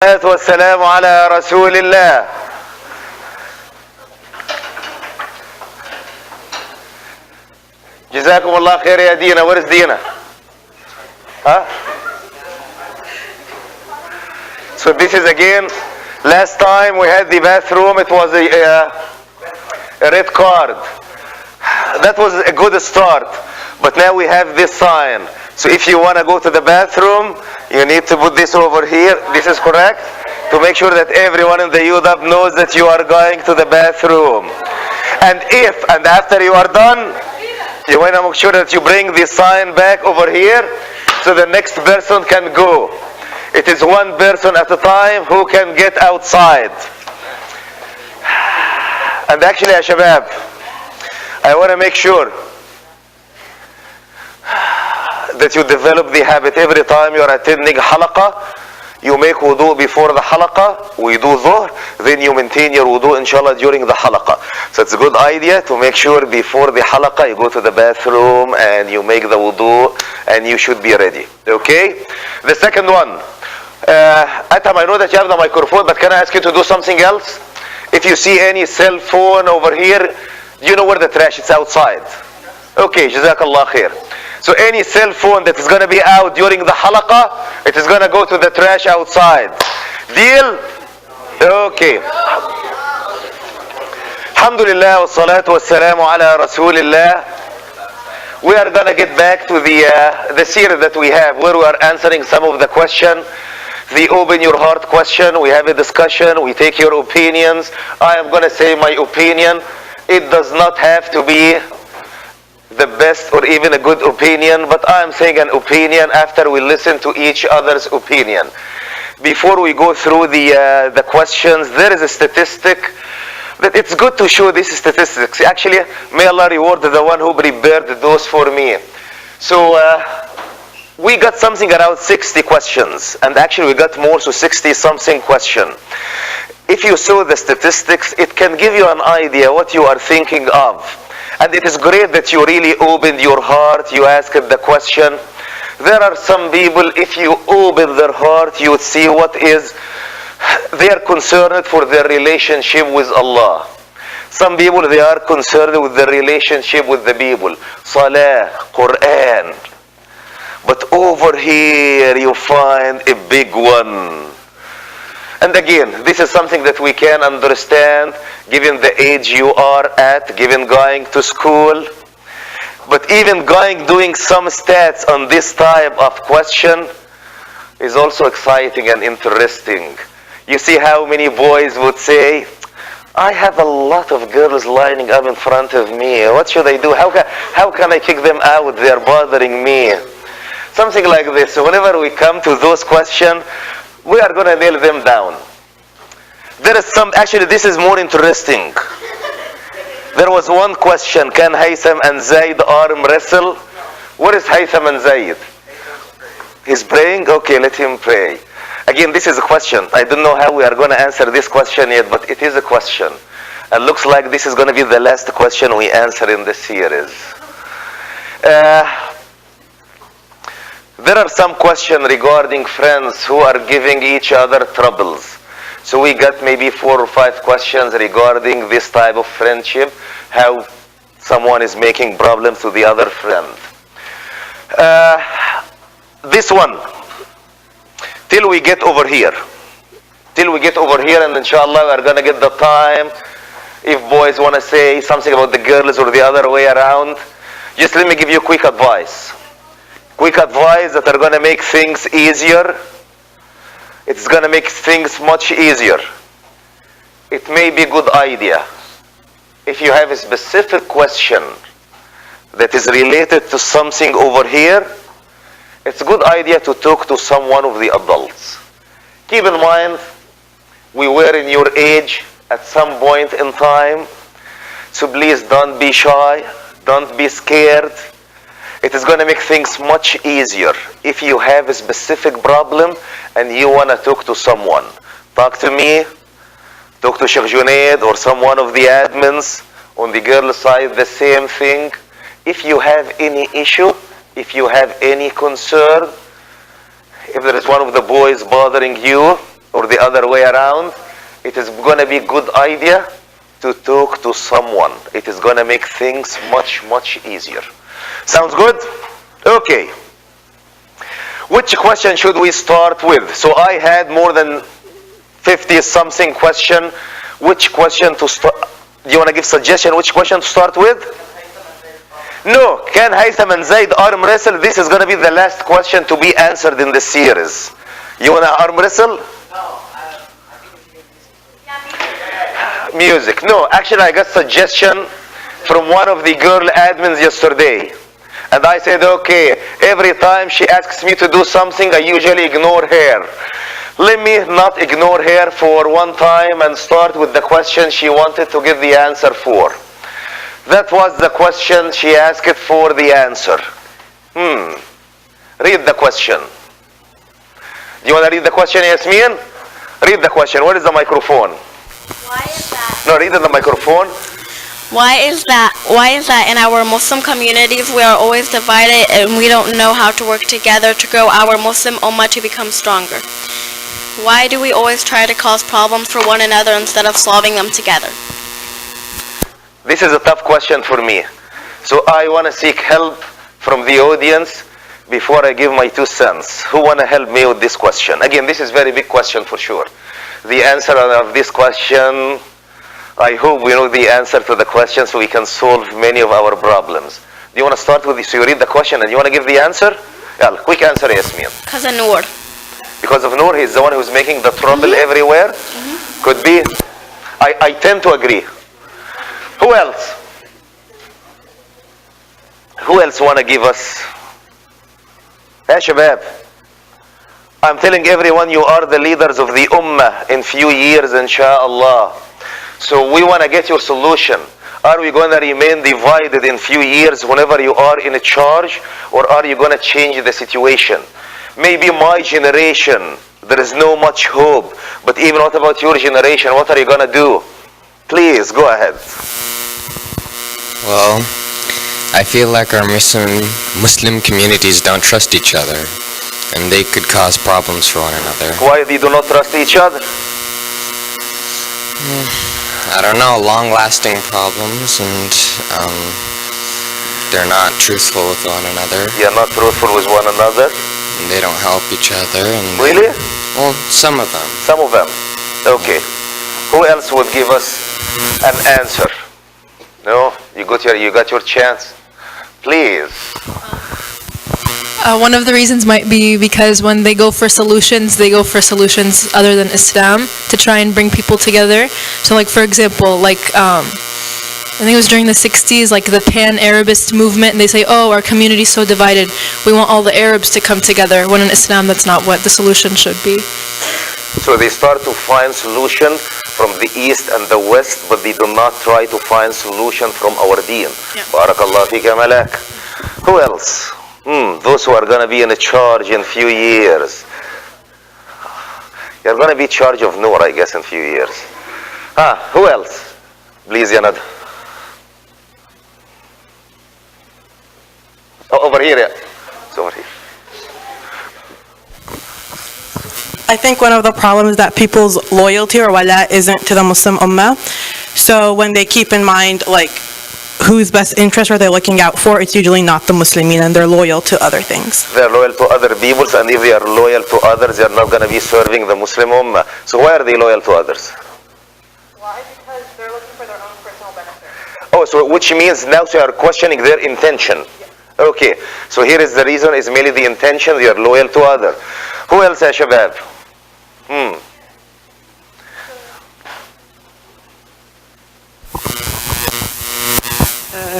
والسلام على رسول الله. جزاكم الله خير يا دينا. Where is Dina? Huh? So this is again, last time we had the bathroom, it was a red card. That was a good start, but now we have this sign. So if you want to go to the bathroom, you need to put this over here. This is correct, to make sure that everyone in the UW knows that you are going to the bathroom. And after you are done, you want to make sure that you bring this sign back over here so the next person can go. It is one person at a time who can get outside. And actually, ya shabab, I want to make sure that you develop the habit. Every time you are attending halaqa, you make wudu before the halaqa, we do dhuhr, then you maintain your wudu inshallah during the halaqa. So it's a good idea to make sure before the halaqa you go to the bathroom and you make the wudu and you should be ready. Okay? The second one, Atam, I know that you have the microphone, but can I ask you to do something else? If you see any cell phone over here, you know where the trash is, outside. Okay, Jazakallah khair. So any cell phone that is going to be out during the halaqa, it is going to go to the trash outside. Deal? Okay. Alhamdulillah wa salatu wa salamu ala rasulillah. We are going to get back to the series that we have, where we are answering some of the questions. The open your heart question. We have a discussion. We take your opinions. I am going to say my opinion. It does not have to be the best or even a good opinion, but I am saying an opinion after we listen to each other's opinion. Before we go through the questions, there is a statistic that it's good to show these statistics. Actually, may Allah reward the one who prepared those for me. So we got something around 60 questions, and actually we got more, so 60 something question. If you saw the statistics, it can give you an idea what you are thinking of. And it is great that you really opened your heart, you asked the question. There are some people, if you open their heart, you would see what is, they are concerned for their relationship with Allah. Some people, they are concerned with their relationship with the people. Salah, Quran. But over here you find a big one. And again, this is something that we can understand given the age you are at, given going to school. But even doing some stats on this type of question is also exciting and interesting. You see how many boys would say, I have a lot of girls lining up in front of me. What should I do? How can I kick them out? They're bothering me. Something like this. So whenever we come to those questions, we are going to nail them down. There is actually this is more interesting. There was one question, can Haytham and Zayd arm wrestle? Where is Haytham and Zayd? He's praying? Okay, let him pray. Again, this is a question. I don't know how we are going to answer this question yet, but it is a question. It looks like this is going to be the last question we answer in this series. There are some questions regarding friends who are giving each other troubles. So we got maybe 4 or 5 questions regarding this type of friendship, how someone is making problems to the other friend. This one, till we get over here. And inshallah we are going to get the time. If boys want to say something about the girls or the other way around, just let me give you quick advice. Quick advice that are going to make things easier. It's going to make things much easier. It may be a good idea. If you have a specific question that is related to something over here, it's a good idea to talk to someone of the adults. Keep in mind, we were in your age at some point in time, so please don't be shy, don't be scared. It is going to make things much easier if you have a specific problem and you want to talk to someone. Talk to me, talk to Sheikh Junaid or someone of the admins. On the girl side, the same thing. If you have any issue, if you have any concern, if there is one of the boys bothering you or or the other way around, it is going to be a good idea to talk to someone. It is going to make things much, much easier. Sounds good? Okay. Which question should we start with? So I had more than 50 something question. Which question to start? Do you want to give suggestion which question to start with? No. Can Haytham and Zayd arm wrestle? This is going to be the last question to be answered in the series. You want to arm wrestle? Music. No, actually I got suggestion from one of the girl admins yesterday. And I said, okay, every time she asks me to do something, I usually ignore her. Let me not ignore her for one time and start with the question she wanted to give the answer for. That was the question she asked for the answer. Read the question. Do you want to read the question, Yasmin? Read the question. Where is the microphone? Why is that? No, read in the microphone. Why is that in our Muslim communities we are always divided and we don't know how to work together to grow our Muslim ummah to become stronger? Why do we always try to cause problems for one another instead of solving them together? This is a tough question for me. So I want to seek help from the audience before I give my 2 cents. Who want to help me with this question? Again, this is a very big question for sure. The answer of this question, I hope we know the answer to the question so we can solve many of our problems. Do you want to start with this? So you read the question and you want to give the answer? Yeah, quick answer, Yasmin. Because of Noor. Because of Noor, he's the one who's making the trouble everywhere? Could be. I tend to agree. Who else? Who else want to give us? Hey, Shabab. I'm telling everyone you are the leaders of the ummah in few years, inshallah. So we want to get your solution. Are we going to remain divided in few years whenever you are in charge, or are you going to change the situation? Maybe my generation, there is no much hope, but even what about your generation? What are you going to do? Please, go ahead. Well, I feel like our Muslim communities don't trust each other, and they could cause problems for one another. Why they do not trust each other? I don't know, long-lasting problems, and they're not truthful with one another. You're not truthful with one another? And they don't help each other. And really? Well, some of them. Some of them. Okay. Who else would give us an answer? No? You got your chance. Please. One of the reasons might be because when they go for solutions other than Islam to try and bring people together. So like, for example, like I think it was during the 60s, like the pan-Arabist movement, and they say, oh, our community's so divided, we want all the Arabs to come together, when in Islam that's not what the solution should be. So they start to find solution from the east and the west, but they do not try to find solution from our deen. Barakallah fika malak. Who else? Those who are going to be in charge in few years. You're going to be in charge of Noor, I guess, in few years. Who else? Please, Yanad. Oh, over here, yeah. It's over here. I think one of the problems is that people's loyalty or wala isn't to the Muslim ummah. So when they keep in mind, like, whose best interest are they looking out for, it's usually not the Muslimin, and they're loyal to other things. They're loyal to other peoples, and if they are loyal to others, they're not going to be serving the Muslim ummah. So why are they loyal to others? Why? Because they're looking for their own personal benefit. Oh, so which means now they are questioning their intention. Yeah. Okay, so here is the reason, is merely the intention, they are loyal to others. Who else, ya Shabab?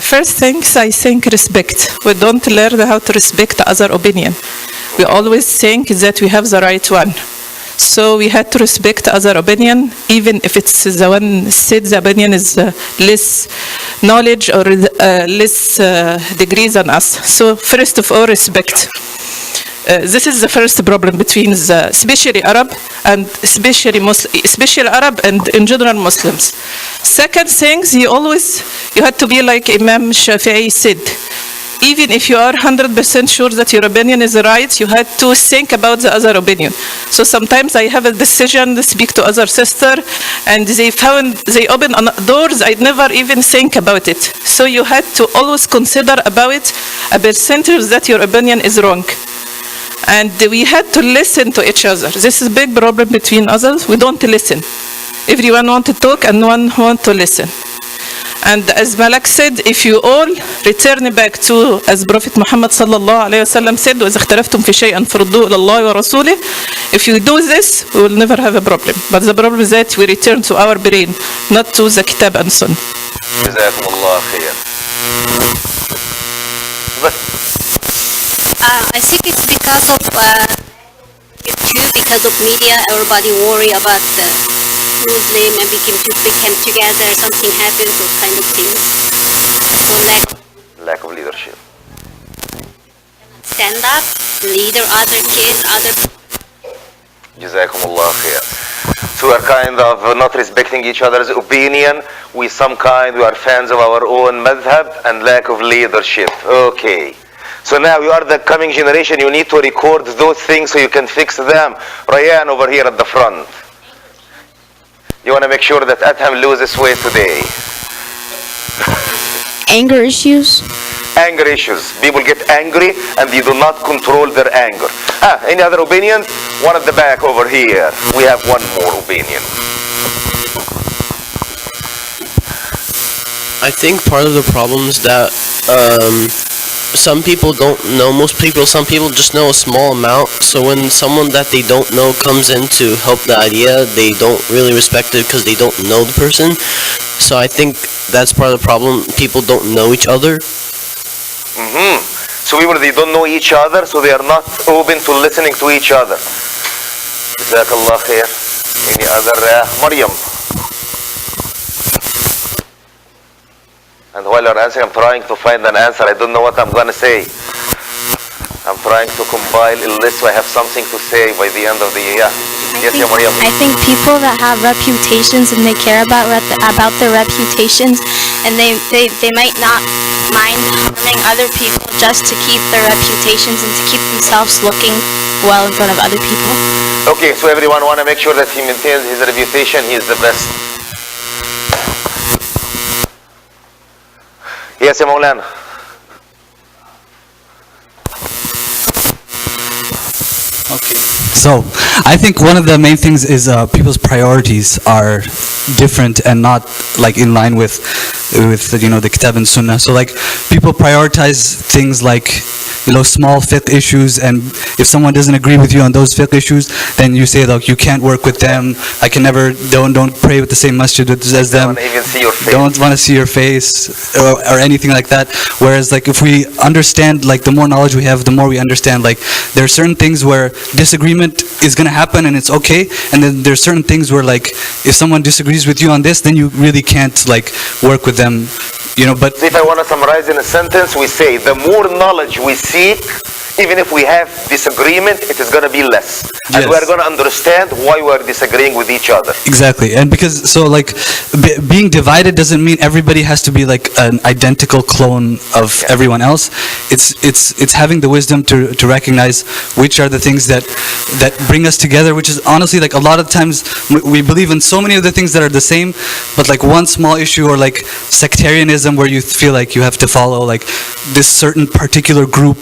First things, I think respect. We don't learn how to respect other opinion. We always think that we have the right one. So we had to respect other opinion, even if it's the one said the opinion is less knowledge or less degrees than us. So first of all, respect. This is the first problem between especially Arab and especially Arab and in general Muslims. Second things, you had to be like Imam Shafi'i said, even if you are 100% sure that your opinion is right, you had to think about the other opinion. So sometimes I have a decision to speak to other sister, and they open doors I'd never even think about it. So you had to always consider about a percentage that your opinion is wrong. And we had to listen to each other. This is a big problem between us. We don't listen. Everyone want to talk and no one want to listen. And as Malak said, if you all return back to, as Prophet Muhammad sallallahu alayhi wa sallam said, وَإِذَا اخْتَلَفْتُمْ فِي شَيْءٍ فَرُدُّوهُ إِلَى اللَّهِ وَرَسُولِهِ. If you do this, we will never have a problem. But the problem is that we return to our brain, not to the Kitab and Sunnah. جزاكم الله خير. I think it's because of because of media. Everybody worry about the Muslim and became together. Something happens, those kind of things. So Lack of leadership. stand up, leader other kids, other. جزاكم الله خير. So we are kind of not respecting each other's opinion. We are fans of our own madhab and lack of leadership. Okay. So now you are the coming generation. You need to record those things so you can fix them. Ryan over here at the front. You want to make sure that Adham loses weight today. Anger issues. Anger issues. People get angry and you do not control their anger. Any other opinion? One at the back over here. We have one more opinion. I think part of the problem is that some people don't know, some people just know a small amount, so when someone that they don't know comes in to help the idea, they don't really respect it because they don't know the person. So I think that's part of the problem. People don't know each other. So people, they don't know each other, so they are not open to listening to each other. Jazakallah khair. Any other? Maryam. And while you're answering, I'm trying to find an answer. I don't know what I'm going to say. I'm trying to compile a list so I have something to say by the end of the year. Yes, Maryam. I think people that have reputations and they care about their reputations, and they might not mind harming other people just to keep their reputations and to keep themselves looking well in front of other people. Okay, so everyone want to make sure that he maintains his reputation. He is the best. Yes, Maulana. Okay. So, I think one of the main things is people's priorities are different and not like in line with the Kitab and Sunnah. So like people prioritize things like small fiqh issues, and if someone doesn't agree with you on those fiqh issues, then you say, look, you can't work with them. I can never, don't pray with the same masjid as them. Don't even see your face. Don't want to see your face or anything like that. Whereas like if we understand, like the more knowledge we have, the more we understand, like there are certain things where disagreement is going to happen and it's okay, and then there's certain things where like if someone disagrees with you on this, then you really can't like work with them. But if I want to summarize in a sentence, we say the more knowledge we seek, even if we have disagreement, it is going to be less. And Yes. we are going to understand why we are disagreeing with each other. Exactly, and because being divided doesn't mean everybody has to be like an identical clone of everyone else. It's having the wisdom to recognize which are the things that bring us together. Which is honestly like a lot of times we believe in so many of the things that are the same, but like one small issue or like sectarianism where you feel like you have to follow like this certain particular group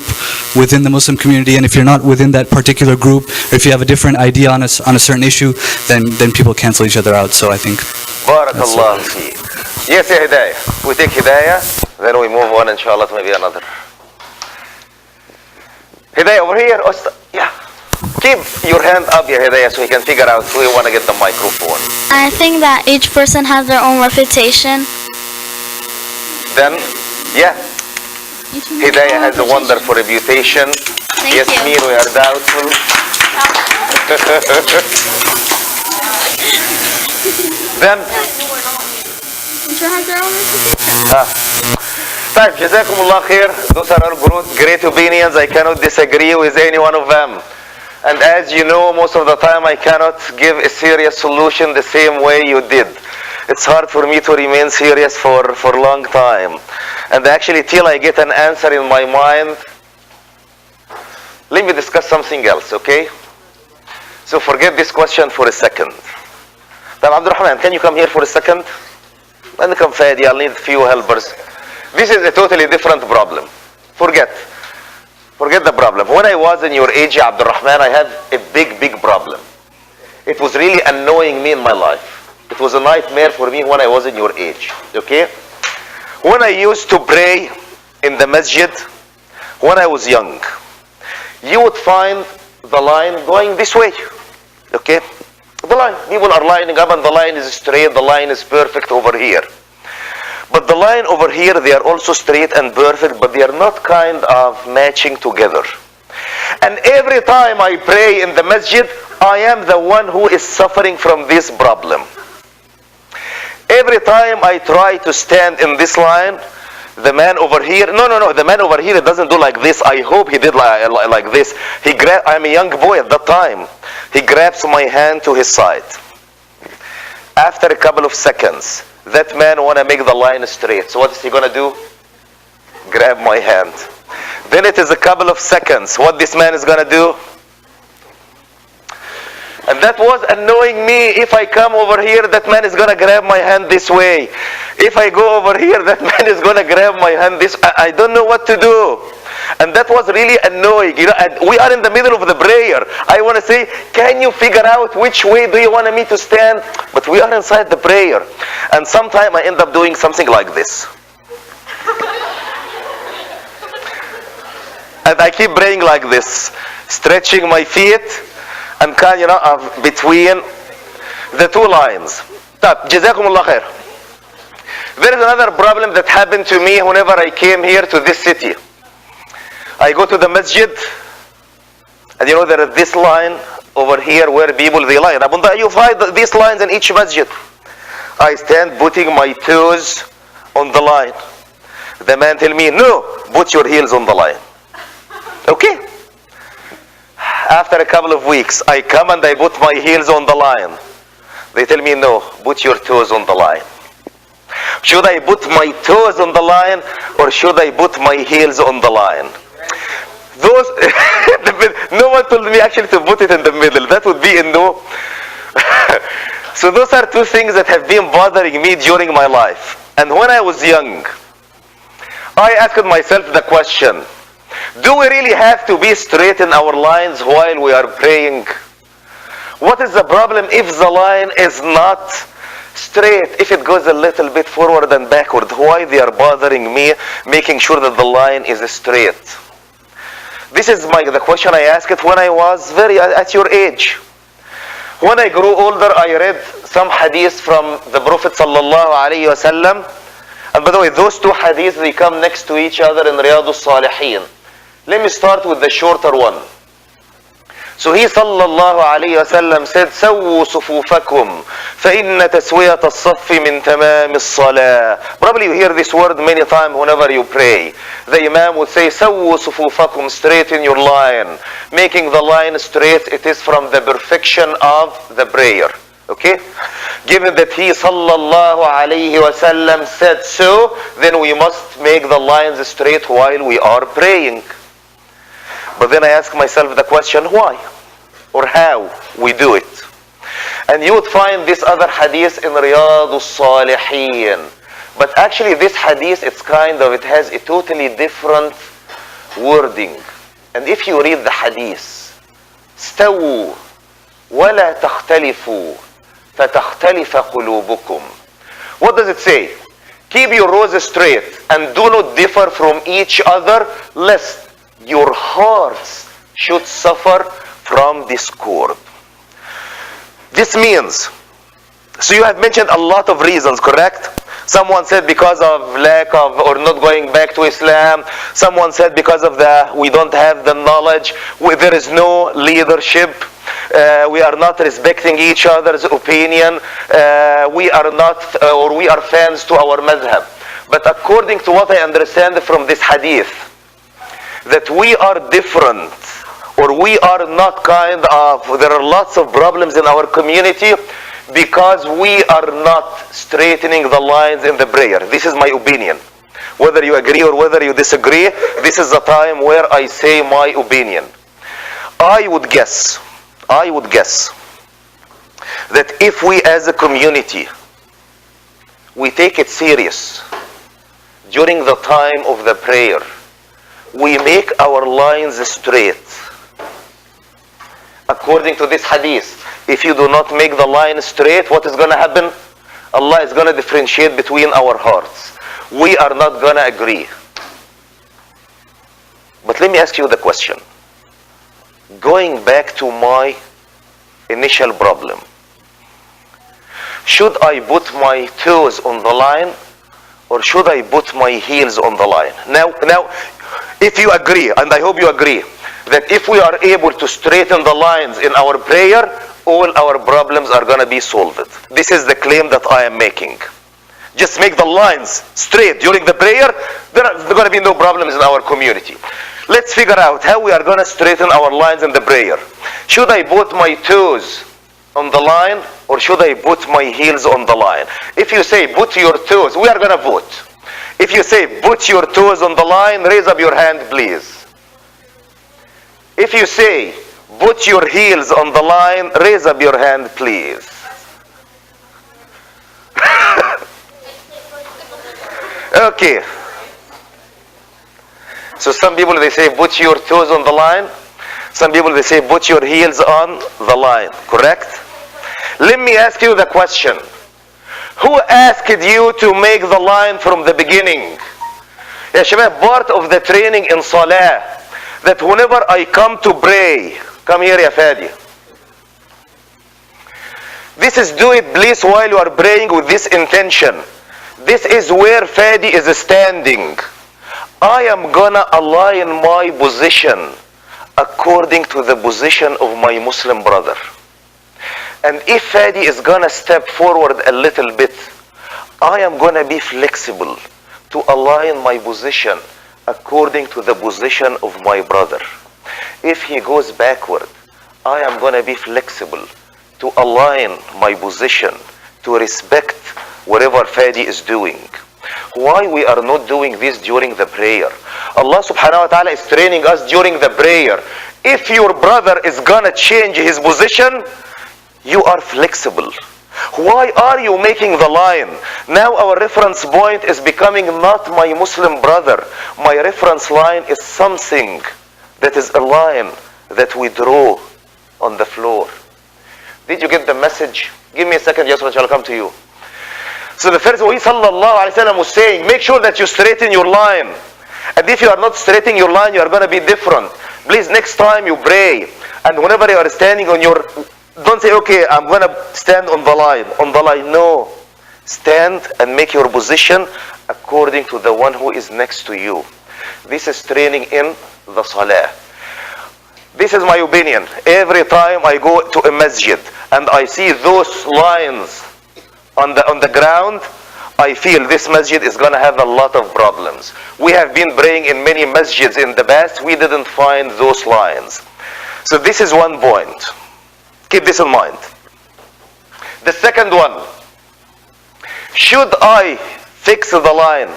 within the Muslim community, and if you're not within that particular group, or if you have a different idea on a certain issue, then people cancel each other out. So I think. Barakallah feek. Yes, ya Hidayah. We take Hidayah, then we move on, inshallah, to maybe another. Hidayah, over here. Yeah. Keep your hand up, ya Hidayah, so we can figure out who you want to get the microphone. I think that each person has their own reputation. Then, yeah. Hidayah has a wonderful reputation. Thank Yes, you. me, we are doubtful. Then, طيب, جزاكم الله خير. Those are all great opinions. I cannot disagree with any one of them. And as you know, most of the time I cannot give a serious solution the same way you did. It's hard for me to remain serious for a long time. And actually, till I get an answer in my mind, let me discuss something else, okay? So forget this question for a second. Now, Abdurrahman, can you come here for a second? And come Fadi, I'll need few helpers. This is a totally different problem. Forget the problem. When I was in your age, Abdurrahman, I had a big problem. It was really annoying me in my life. It was a nightmare for me when I was in your age, okay? When I used to pray in the masjid, when I was young, you would find the line going this way, okay? The line, people are lining up and the line is straight, the line is perfect over here. But the line over here, they are also straight and perfect, but they are not kind of matching together. And every time I pray in the masjid, I am the one who is suffering from this problem. Every time I try to stand in this line, the man over here, no, the man over here doesn't do like this. I hope he did like this. I'm a young boy at that time. He grabs my hand to his side. After a couple of seconds, that man want to make the line straight. So what is he going to do? Grab my hand. Then it is a couple of seconds. What this man is going to do? And that was annoying me. If I come over here, that man is going to grab my hand this way. If I go over here, that man is going to grab my hand this way. I don't know what to do. And that was really annoying. You know, and we are in the middle of the prayer. I want to say, can you figure out which way do you want me to stand? But we are inside the prayer. And sometimes I end up doing something like this. And I keep praying like this, stretching my feet, and kind, you know, between the two lines. Jazakumullah khair. There is another problem that happened to me whenever I came here to this city. I go to the masjid, and you know there is this line over here where people they line. You find these lines in each masjid. I stand putting my toes on the line. The man tell me, no, put your heels on the line. Okay. After a couple of weeks, I come and I put my heels on the line. They tell me, no, put your toes on the line. Should I put my toes on the line or should I put my heels on the line? Those, no one told me actually to put it in the middle. That would be a no. So those are two things that have been bothering me during my life. And when I was young, I asked myself the question, do we really have to be straight in our lines while we are praying? What is the problem if the line is not straight, if it goes a little bit forward and backward? Why they are bothering me, making sure that the line is straight? This is the question I asked when I was at your age. When I grew older, I read some hadiths from the Prophet sallallahu alaihi wasallam. And by the way, those two hadiths, they come next to each other in Riyadus Salihin. Let me start with the shorter one. So he sallallahu alayhi wa sallam said, سَوُّوا صُفُوفَكُمْ فَإِنَّ تَسْوِيَةَ الصَّفِّ مِنْ تَمَامِ الصَّلَاةِ. Probably you hear this word many times whenever you pray. The Imam would say, سَوُّوا صُفُوفَكُمْ, straighten your line. Making the line straight, it is from the perfection of the prayer. Okay? Given that he sallallahu alayhi wa sallam said so, then we must make the lines straight while we are praying. But then I ask myself the question, why? Or how we do it? And you would find this other hadith in Riyadus Salihin. But actually this hadith, it has a totally different wording. And if you read the hadith, استووا ولا تختلفوا فتختلف قلوبكم. What does it say? Keep your rows straight and do not differ from each other, lest your hearts should suffer from discord. This means, so you have mentioned a lot of reasons, correct? Someone said because of lack of or not going back to Islam. Someone said because of we don't have the knowledge. There is no leadership. We are not respecting each other's opinion. We are fans to our madhab. But according to what I understand from this hadith, that we are different, or we are not there are lots of problems in our community Because we are not straightening the lines in the prayer. This is my opinion. Whether you agree or whether you disagree, this is the time where I say my opinion. I would guess that if we as a community, we take it serious during the time of the prayer, we make our lines straight. According to this hadith, if you do not make the line straight, what is going to happen? Allah is going to differentiate between our hearts. We are not going to agree. But let me ask you the question. Going back to my initial problem, should I put my toes on the line or should I put my heels on the line? Now, if you agree, and I hope you agree, that if we are able to straighten the lines in our prayer, all our problems are going to be solved. This is the claim that I am making. Just make the lines straight during the prayer, there are going to be no problems in our community. Let's figure out how we are going to straighten our lines in the prayer. Should I put my toes on the line or should I put my heels on the line? If you say put your toes, we are going to vote. If you say put your toes on the line, raise up your hand, please. If you say put your heels on the line, raise up your hand, please. Okay. So some people, they say put your toes on the line. Some people, they say put your heels on the line. Correct? Let me ask you the question. Who asked you to make the line from the beginning? Ya shabab, part of the training in Salah, that whenever I come to pray, come here ya Fadi. This is, do it please while you are praying with this intention. This is where Fadi is standing. I am gonna align my position according to the position of my Muslim brother. And if Fadi is gonna step forward a little bit, I am gonna be flexible to align my position according to the position of my brother. If he goes backward, I am gonna be flexible to align my position, to respect whatever Fadi is doing. Why we are not doing this during the prayer? Allah subhanahu wa ta'ala is training us during the prayer. If your brother is gonna change his position, you are flexible. Why are you making the line? Now our reference point is becoming not my Muslim brother. My reference line is something that is a line that we draw on the floor. Did you get the message? Give me a second, Yasser, I'll come to you. So the first way sallallahu alayhi wa sallam was saying, make sure that you straighten your line. And if you are not straightening your line, you are going to be different. Please, next time you pray, and whenever you are standing on your, don't say, okay, I'm going to stand on the line. On the line, no. Stand and make your position according to the one who is next to you. This is training in the salah. This is my opinion. Every time I go to a masjid and I see those lines on the ground, I feel this masjid is going to have a lot of problems. We have been praying in many masjids in the past. We didn't find those lines. So this is one point. Keep this in mind. The second one. Should I fix the line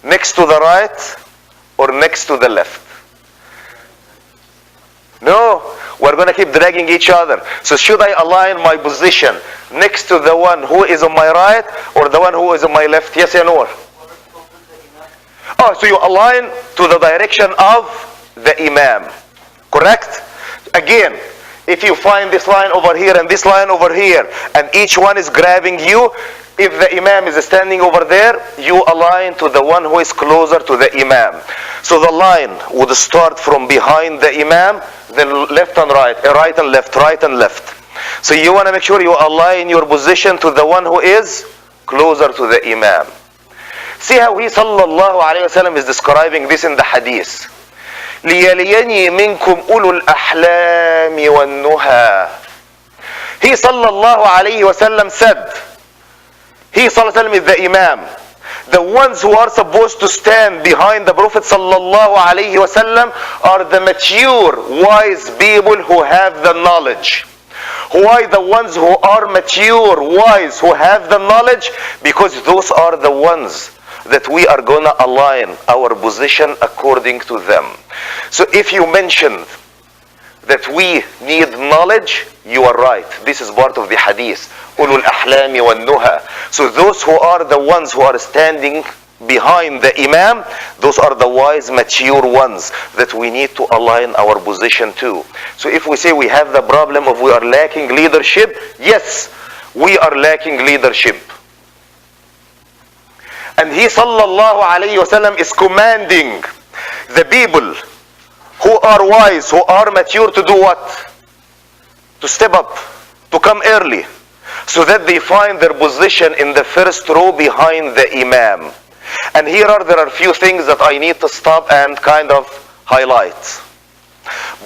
next to the right or next to the left? No, we're going to keep dragging each other. So should I align my position next to the one who is on my right or the one who is on my left? Yes or no? Oh, so you align to the direction of the Imam. Correct? Again, if you find this line over here and this line over here, and each one is grabbing you, if the Imam is standing over there, you align to the one who is closer to the Imam. So the line would start from behind the Imam, then left and right, right and left, right and left. So you want to make sure you align your position to the one who is closer to the Imam. See how he sallallahu alayhi wa sallam is describing this in the hadith. لِيَلِيَنِي مِنْكُمْ أُولُو الْأَحْلَامِ وَالنُّهَى. He sallallahu alayhi wa sallam said, he sallallahu alayhi wa sallam is the Imam. The ones who are supposed to stand behind the Prophet sallallahu alayhi wa sallam are the mature, wise people who have the knowledge. Why the ones who are mature, wise, who have the knowledge? Because those are the ones that we are going to align our position according to them. So if you mentioned that we need knowledge, you are right. This is part of the hadith. Ulul ahlami wal nuha. So those who are the ones who are standing behind the imam, those are the wise, mature ones that we need to align our position to. So if we say we have the problem of we are lacking leadership, yes, we are lacking leadership. And he sallallahu alayhi wasallam is commanding the people who are wise, who are mature, to do what? To step up, to come early, so that they find their position in the first row behind the imam. And there are few things that I need to stop and kind of highlight.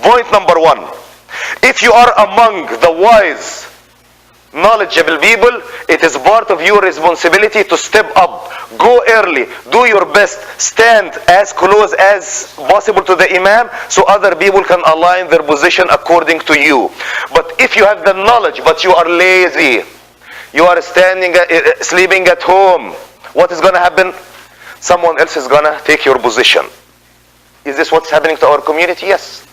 Point number one, if you are among the wise, knowledgeable people, it is part of your responsibility to step up, go early, do your best, stand as close as possible to the imam so other people can align their position according to you. But if you have the knowledge but you are lazy, you are sleeping at home, what is going to happen? Someone else is going to take your position. Is this what's happening to our community? Yes.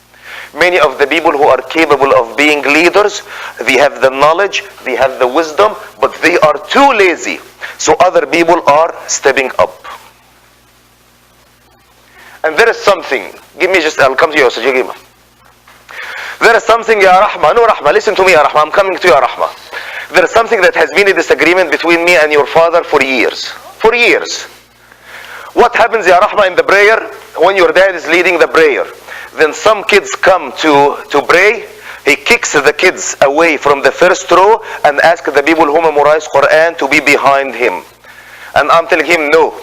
Many of the people who are capable of being leaders, they have the knowledge, they have the wisdom, but they are too lazy. So other people are stepping up. And there is something, I'll come to you, Sajid. There is something, Ya Rahma, no Rahma, listen to me, Ya Rahma, I'm coming to you, Ya Rahma. There is something that has been a disagreement between me and your father for years. For years. What happens, Ya Rahma, in the prayer, when your dad is leading the prayer? Then some kids come to pray, he kicks the kids away from the first row and asks the people who memorize Quran to be behind him. And I'm telling him, no,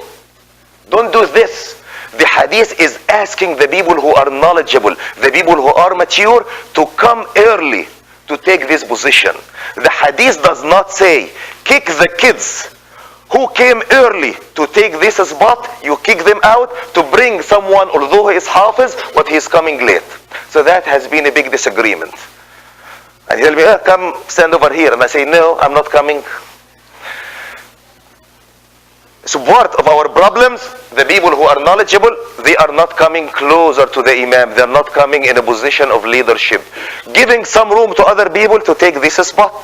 don't do this. The hadith is asking the people who are knowledgeable, the people who are mature, to come early to take this position. The hadith does not say, kick the kids who came early to take this spot, you kick them out to bring someone, although he is hafiz, but he is coming late. So that has been a big disagreement. And he'll be, come stand over here. And I say, no, I'm not coming. So part of our problems, the people who are knowledgeable, they are not coming closer to the imam. They are not coming in a position of leadership. Giving some room to other people to take this spot.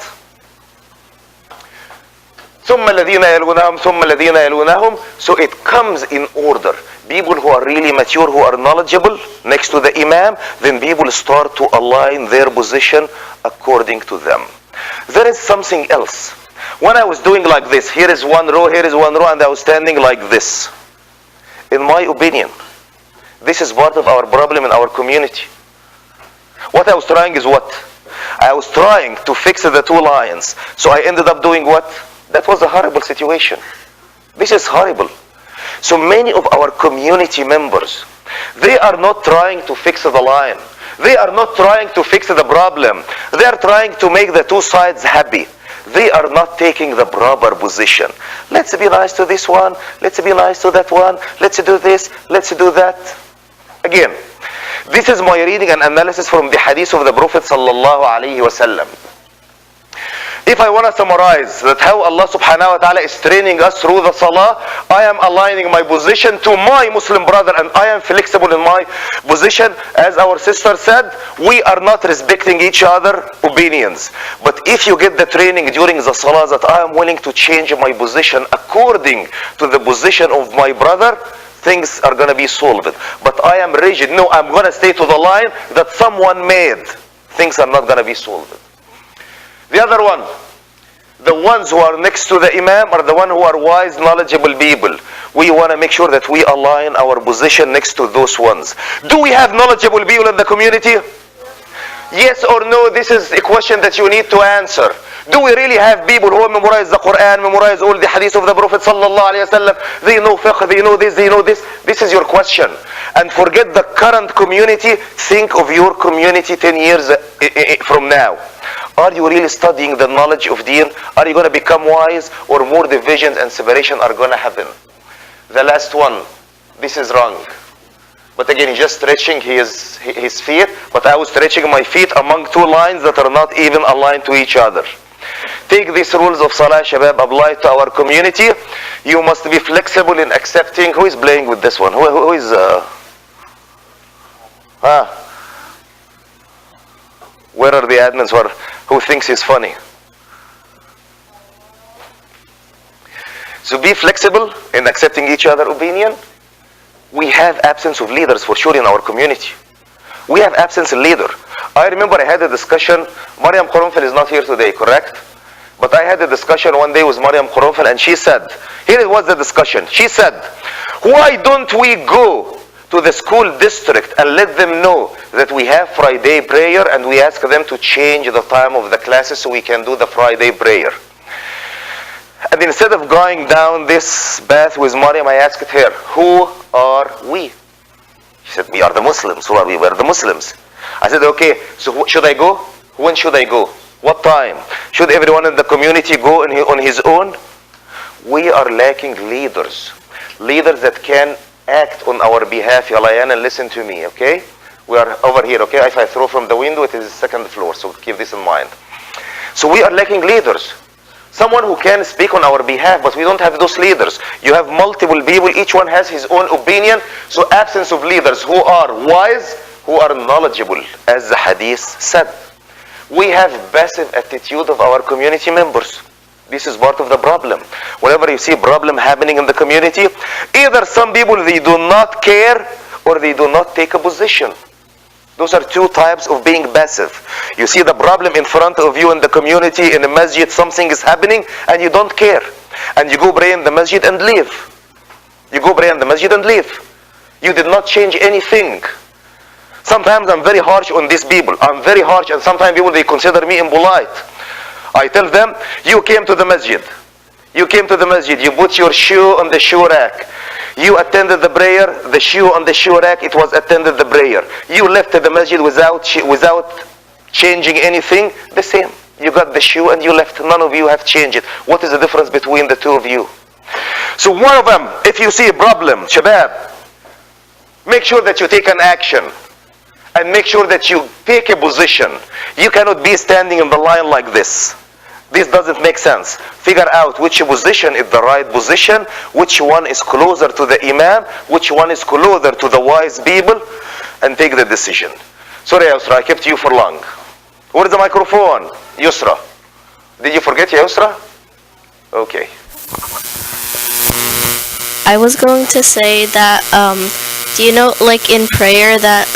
ثم الذين يلونهم ثم الذين يلونهم. So it comes in order. People who are really mature, who are knowledgeable next to the imam, then people start to align their position according to them. There is something else. When I was doing like this, here is one row, here is one row, and I was standing like this. In my opinion, this is part of our problem in our community. What I was trying is what? I was trying to fix the two lines. So I ended up doing what? That was a horrible situation. This is horrible. So many of our community members, they are not trying to fix the line. They are not trying to fix the problem. They are trying to make the two sides happy. They are not taking the proper position. Let's be nice to this one. Let's be nice to that one. Let's do this. Let's do that. Again, this is my reading and analysis from the hadith of the Prophet sallallahu alaihi wasallam. If I want to summarize that how Allah subhanahu wa ta'ala is training us through the salah, I am aligning my position to my Muslim brother and I am flexible in my position. As our sister said, we are not respecting each other's opinions. But if you get the training during the salah that I am willing to change my position according to the position of my brother, things are going to be solved. But I am rigid. No, I'm going to stay to the line that someone made. Things are not going to be solved. The other one, the ones who are next to the imam are the ones who are wise, knowledgeable people. We want to make sure that we align our position next to those ones. Do we have knowledgeable people in the community? Yes or no? This is a question that you need to answer. Do we really have people who memorize the Quran, memorize all the hadith of the Prophet sallallahu alaihi wasallam? They know fiqh, they know this, they know this. This is your question. And forget the current community. Think of your community 10 years from now. Are you really studying the knowledge of deen? Are you going to become wise, or more divisions and separation are going to happen? The last one, this is wrong. But again, he's just stretching his feet, but I was stretching my feet among two lines that are not even aligned to each other. Take these rules of Salah, Shabab, apply to our community. You must be flexible in accepting. Who is playing with this one? Who is... Where are the admins who thinks he's funny? So be flexible in accepting each other's opinion. We have absence of leaders for sure in our community. We have absence of leader. I remember I had a discussion. Mariam Qurunfil is not here today, correct? But I had a discussion one day with Mariam Qurunfil, and she said, here was the discussion. She said, why don't we go to the school district and let them know that we have Friday prayer, and we ask them to change the time of the classes so we can do the Friday prayer. And instead of going down this path with Mariam, I asked her, who are we? She said, we are the Muslims. Who are we? We are the Muslims. I said, okay, so should I go? When should I go? What time? Should everyone in the community go on his own? We are lacking leaders. Leaders that can act on our behalf. Yalayan, and listen to me, okay? We are over here, okay? If I throw from the window, it is the second floor, so keep this in mind. So we are lacking leaders. Someone who can speak on our behalf, but we don't have those leaders. You have multiple people, each one has his own opinion. So absence of leaders who are wise, who are knowledgeable, as the hadith said. We have passive attitude of our community members. This is part of the problem. Whenever you see problem happening in the community, either some people, they do not care, or they do not take a position. Those are two types of being passive. You see the problem in front of you in the community, in the masjid, something is happening, and you don't care. And you go pray in the masjid and leave. You go pray in the masjid and leave. You did not change anything. Sometimes I'm very harsh on these people. I'm very harsh, and sometimes people, they consider me impolite. I tell them, you came to the masjid. You came to the masjid. You put your shoe on the shoe rack. You attended the prayer, the shoe on the shoe rack, it was attended the prayer. You left the masjid without changing anything, the same. You got the shoe and you left. None of you have changed it. What is the difference between the two of you? So one of them, if you see a problem, Shabab, make sure that you take an action. And make sure that you take a position. You cannot be standing in the line like this. This doesn't make sense. Figure out which position is the right position, which one is closer to the Imam, which one is closer to the wise people, and take the decision. Sorry, Yusra, I kept you for long. Where is the microphone? Yusra. Did you forget, Yusra? Okay. I was going to say that, do you know, like in prayer, that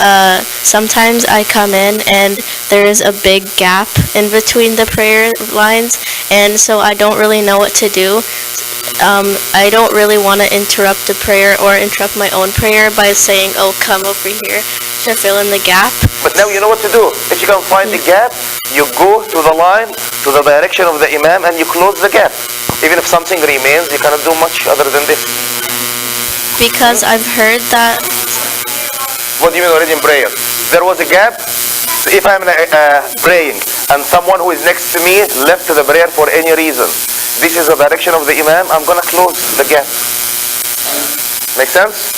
sometimes I come in and there is a big gap in between the prayer lines, and so I don't really know what to do. I don't really want to interrupt the prayer or interrupt my own prayer by saying, oh, come over here to fill in the gap. But now you know what to do. If you can find the gap, you go to the line, to the direction of the Imam, and you close the gap. Even if something remains, you cannot do much other than this. Because I've heard that... What do you mean already in prayer? There was a gap. So if I'm praying and someone who is next to me left the prayer for any reason, this is the direction of the Imam, I'm going to close the gap. Make sense?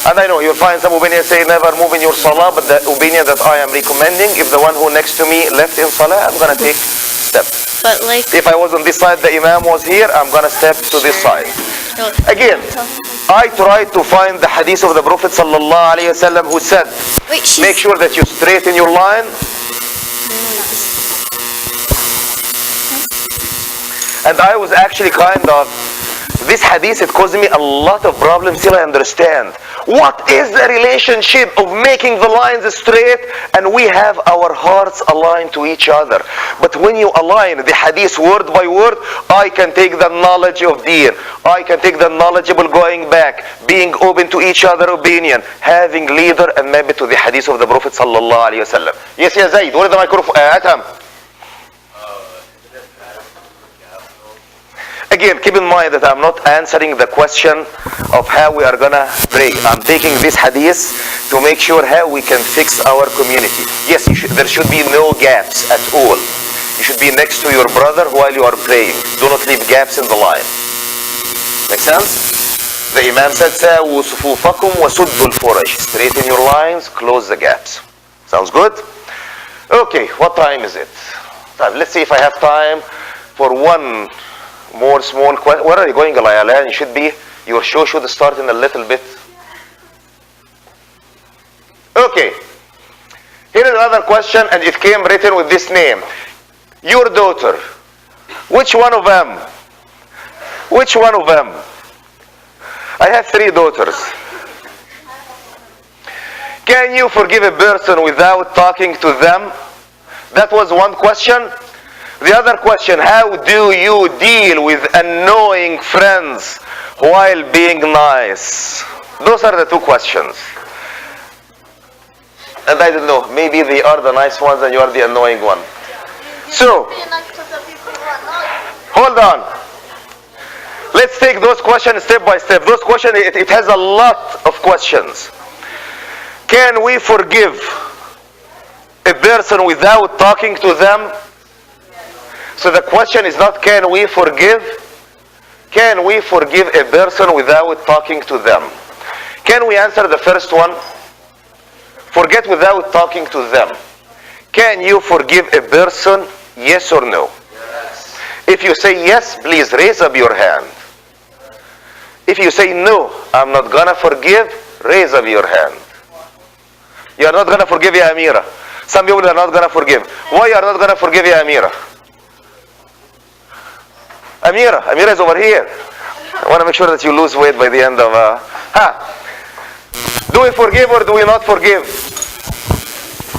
And I know you'll find some opinions say never move in your salah, but the opinion that I am recommending, if the one who next to me left in salah, I'm going to take step. But like... If I was on this side, the Imam was here, I'm going to step to this side. Again, I tried to find the hadith of the Prophet sallallahu alaihi wasallam who said, make sure that you straighten your line. And I was actually kind of, this hadith, it caused me a lot of problems till I understand. What is the relationship of making the lines straight and we have our hearts aligned to each other? But when you align the hadith word by word, I can take the knowledge of deen. I can take the knowledgeable going back, being open to each other opinion, having leader, and maybe to the hadith of the Prophet sallallahu alaihi wasallam. Yes, ya Zaid, where is the microphone? Atam. Again, keep in mind that I'm not answering the question of how we are gonna pray. I'm taking this hadith to make sure how we can fix our community. Yes, there should be no gaps at all. You should be next to your brother while you are praying. Do not leave gaps in the line. Make sense? The Imam said, سَاوُوا صُفُوفَكُمْ وَسُدُّوا الْفُرَجِ. Straighten your lines, close the gaps. Sounds good? Okay, what time is it? Let's see if I have time for one more small question. Where are you going, Alayalan? You should be, your show should start in a little bit. Okay. Here is another question, and it came written with this name. Your daughter, which one of them? Which one of them? I have 3 daughters. Can you forgive a person without talking to them? That was one question. The other question, how do you deal with annoying friends while being nice? Those are the 2 questions. And I don't know, maybe they are the nice ones and you are the annoying one. So, hold on. Let's take those questions step by step. Those questions, it has a lot of questions. Can we forgive a person without talking to them? So the question is not can we forgive? Can we forgive a person without talking to them? Can we answer the first one? Forget without talking to them. Can you forgive a person? Yes or no? Yes. If you say yes, please raise up your hand. If you say no, I'm not gonna forgive, raise up your hand. You are not gonna forgive, ya Amira. Some people are not gonna forgive. Why you are not gonna forgive, ya Amira? Amira is over here. I want to make sure that you lose weight by the end of Do we forgive or do we not forgive?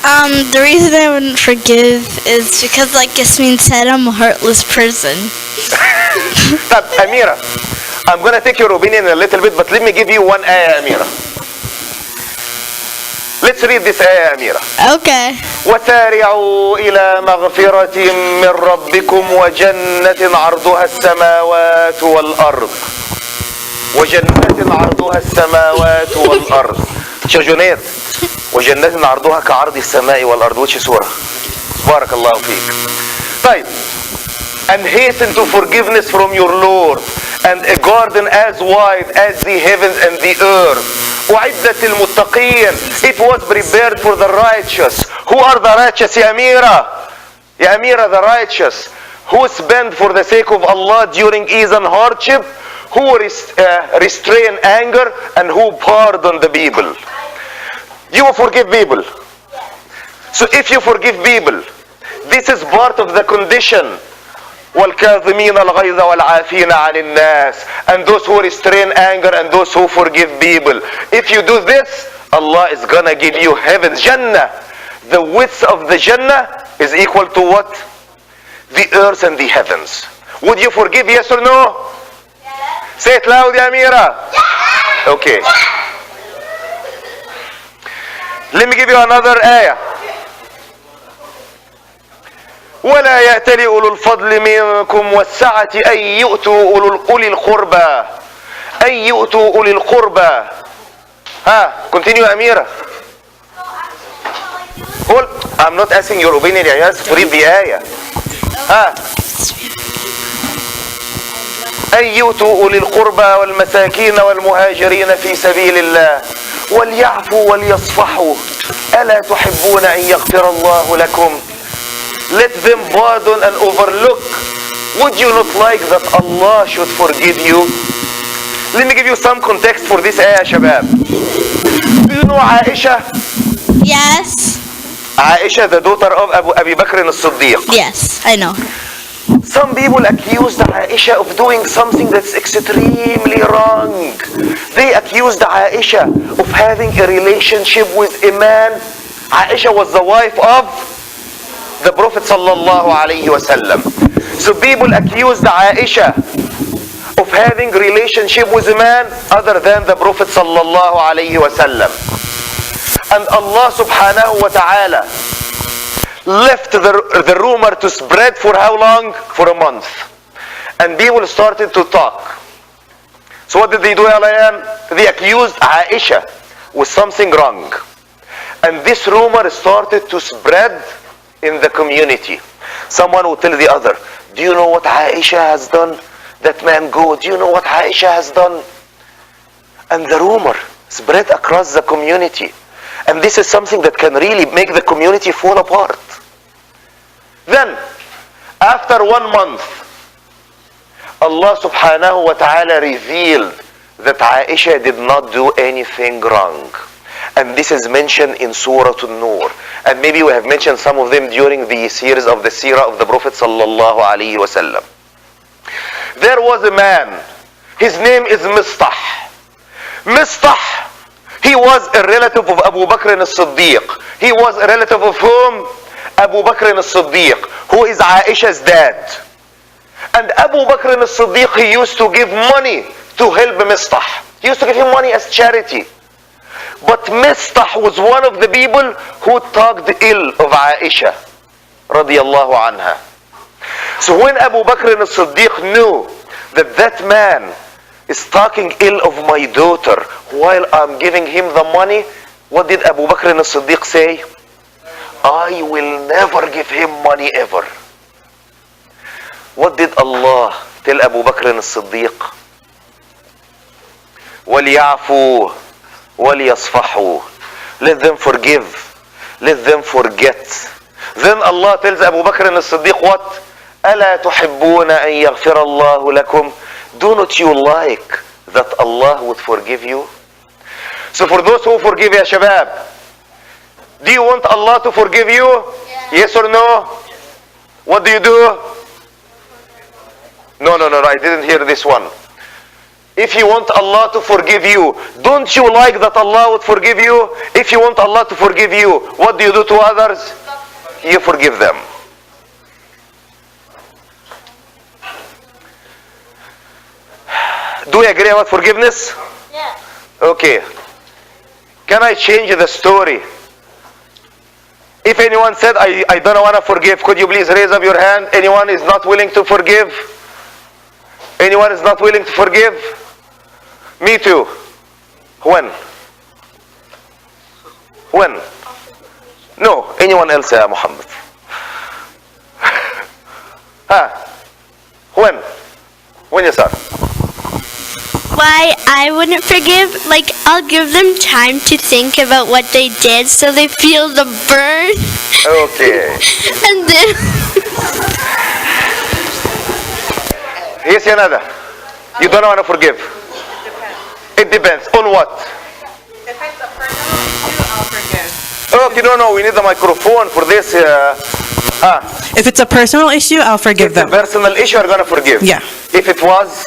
The reason I wouldn't forgive is because, like Yasmin said, I'm a heartless person. Amira, I'm going to take your opinion a little bit, but let me give you one ayah, Amira. Let's read this ayah, Amira. Okay. وَسَارِعُوا إِلَى مَغْفِرَةٍ مِّن رَبِّكُمْ وَجَنَّةٍ عَرْضُهَا السَّمَاوَاتُ وَالْأَرْضُ وَجَنَّةٍ عَرْضُهَا السَّمَاوَاتُ وَالْأَرْضُ شجونات وجنة عرضها كعرض السماء والأرض. Which surah? بارك الله فيك. طيب. And hasten to forgiveness from your Lord, and a garden as wide as the heavens and the earth. أعدت للمتقين. It was prepared for the righteous. Who are the righteous, Ya Amira? Ya Amira, the righteous. Who spend for the sake of Allah during ease and hardship, who restrain anger, and who pardon the people. You forgive people. So if you forgive people, this is part of the condition. وَالْكَاظِمِينَ الْغَيْظَ وَالْعَافِينَ عَنِ النَّاسِ. And those who restrain anger and those who forgive people. If you do this, Allah is gonna give you heaven, Jannah. The width of the Jannah is equal to what? The earth and the heavens. Would you forgive, yes or no? Yes. Say it loud, Ya Amira. Yes. Okay. Let me give you another ayah. ولا يأتل أولو الفضل منكم والسعة أن يؤتوا أولي القربى أن يؤتوا أولي القربى. Continue, Amira. Hold. I'm not asking your opinion. I ask to read the ayah. أن يؤتوا أولي القربى والمساكين والمهاجرين في سبيل الله وليعفوا وليصفحوا ألا تحبون أن يغفر الله لكم. Let them pardon and overlook. Would you not like that Allah should forgive you? Let me give you some context for this ayah, Shabab. Do you know Aisha? Yes. Aisha, the daughter of Abu Bakr as-Siddiq. Yes, I know. Some people accused Aisha of doing something that's extremely wrong. They accused Aisha of having a relationship with a man. Aisha was the wife of the Prophet sallallahu alayhi wasallam. So people accused Aisha of having relationship with a man other than the Prophet sallallahu alayhi wasallam. And Allah subhanahu wa ta'ala left the rumor to spread for how long? For a month. And people started to talk. So what did they do, Alayan? They accused Aisha with something wrong. And this rumor started to spread in the community. Someone will tell the other, do you know what Aisha has done? That man go, do you know what Aisha has done? And the rumor spread across the community. And this is something that can really make the community fall apart. Then, after 1 month, Allah subhanahu wa ta'ala revealed that Aisha did not do anything wrong. And this is mentioned in Surah An-Nur. And maybe we have mentioned some of them during the series of the Seerah of the Prophet sallallahu alaihi wasallam. There was a man. His name is Mistah. Mistah, he was a relative of Abu Bakr as-Siddiq. He was a relative of whom? Abu Bakr as-Siddiq, who is Aisha's dad. And Abu Bakr as-Siddiq, he used to give money to help Mistah. He used to give him money as charity. But Mistah was one of the people who talked ill of Aisha radiyallahu anha. So when Abu Bakr as-Siddiq knew that that man is talking ill of my daughter while I'm giving him the money, what did Abu Bakr as-Siddiq say? I will never give him money ever. What did Allah tell Abu Bakr as-Siddiq? وَلْيَعْفُوا وَلْيَصْفَحُوا. Let them forgive. Let them forget. Then Allah tells Abu Bakr as-Siddiq what? أَلَا تُحِبُّونَ أَن يَغْفِرَ اللَّهُ لَكُمْ. Do not you like that Allah would forgive you? So for those who forgive, ya shabab, do you want Allah to forgive you? Yes or no? What do you do? No, I didn't hear this one. If you want Allah to forgive you, don't you like that Allah would forgive you? If you want Allah to forgive you, what do you do to others? You forgive them. Do we agree about forgiveness? Yeah. Okay. Can I change the story? If anyone said, I don't want to forgive, could you please raise up your hand? Anyone is not willing to forgive? Anyone is not willing to forgive? Me too. When? When? No. Anyone else, ya Muhammad? When? When you start? Why I wouldn't forgive? Like, I'll give them time to think about what they did so they feel the burn. Okay. And then... Here's another. You don't want to forgive. It depends. On what? If it's a personal issue, I'll forgive. Okay, no, we need the microphone for this. If it's a personal issue, I'll forgive them. If it's a personal issue, you're going to forgive. Yeah. If it was?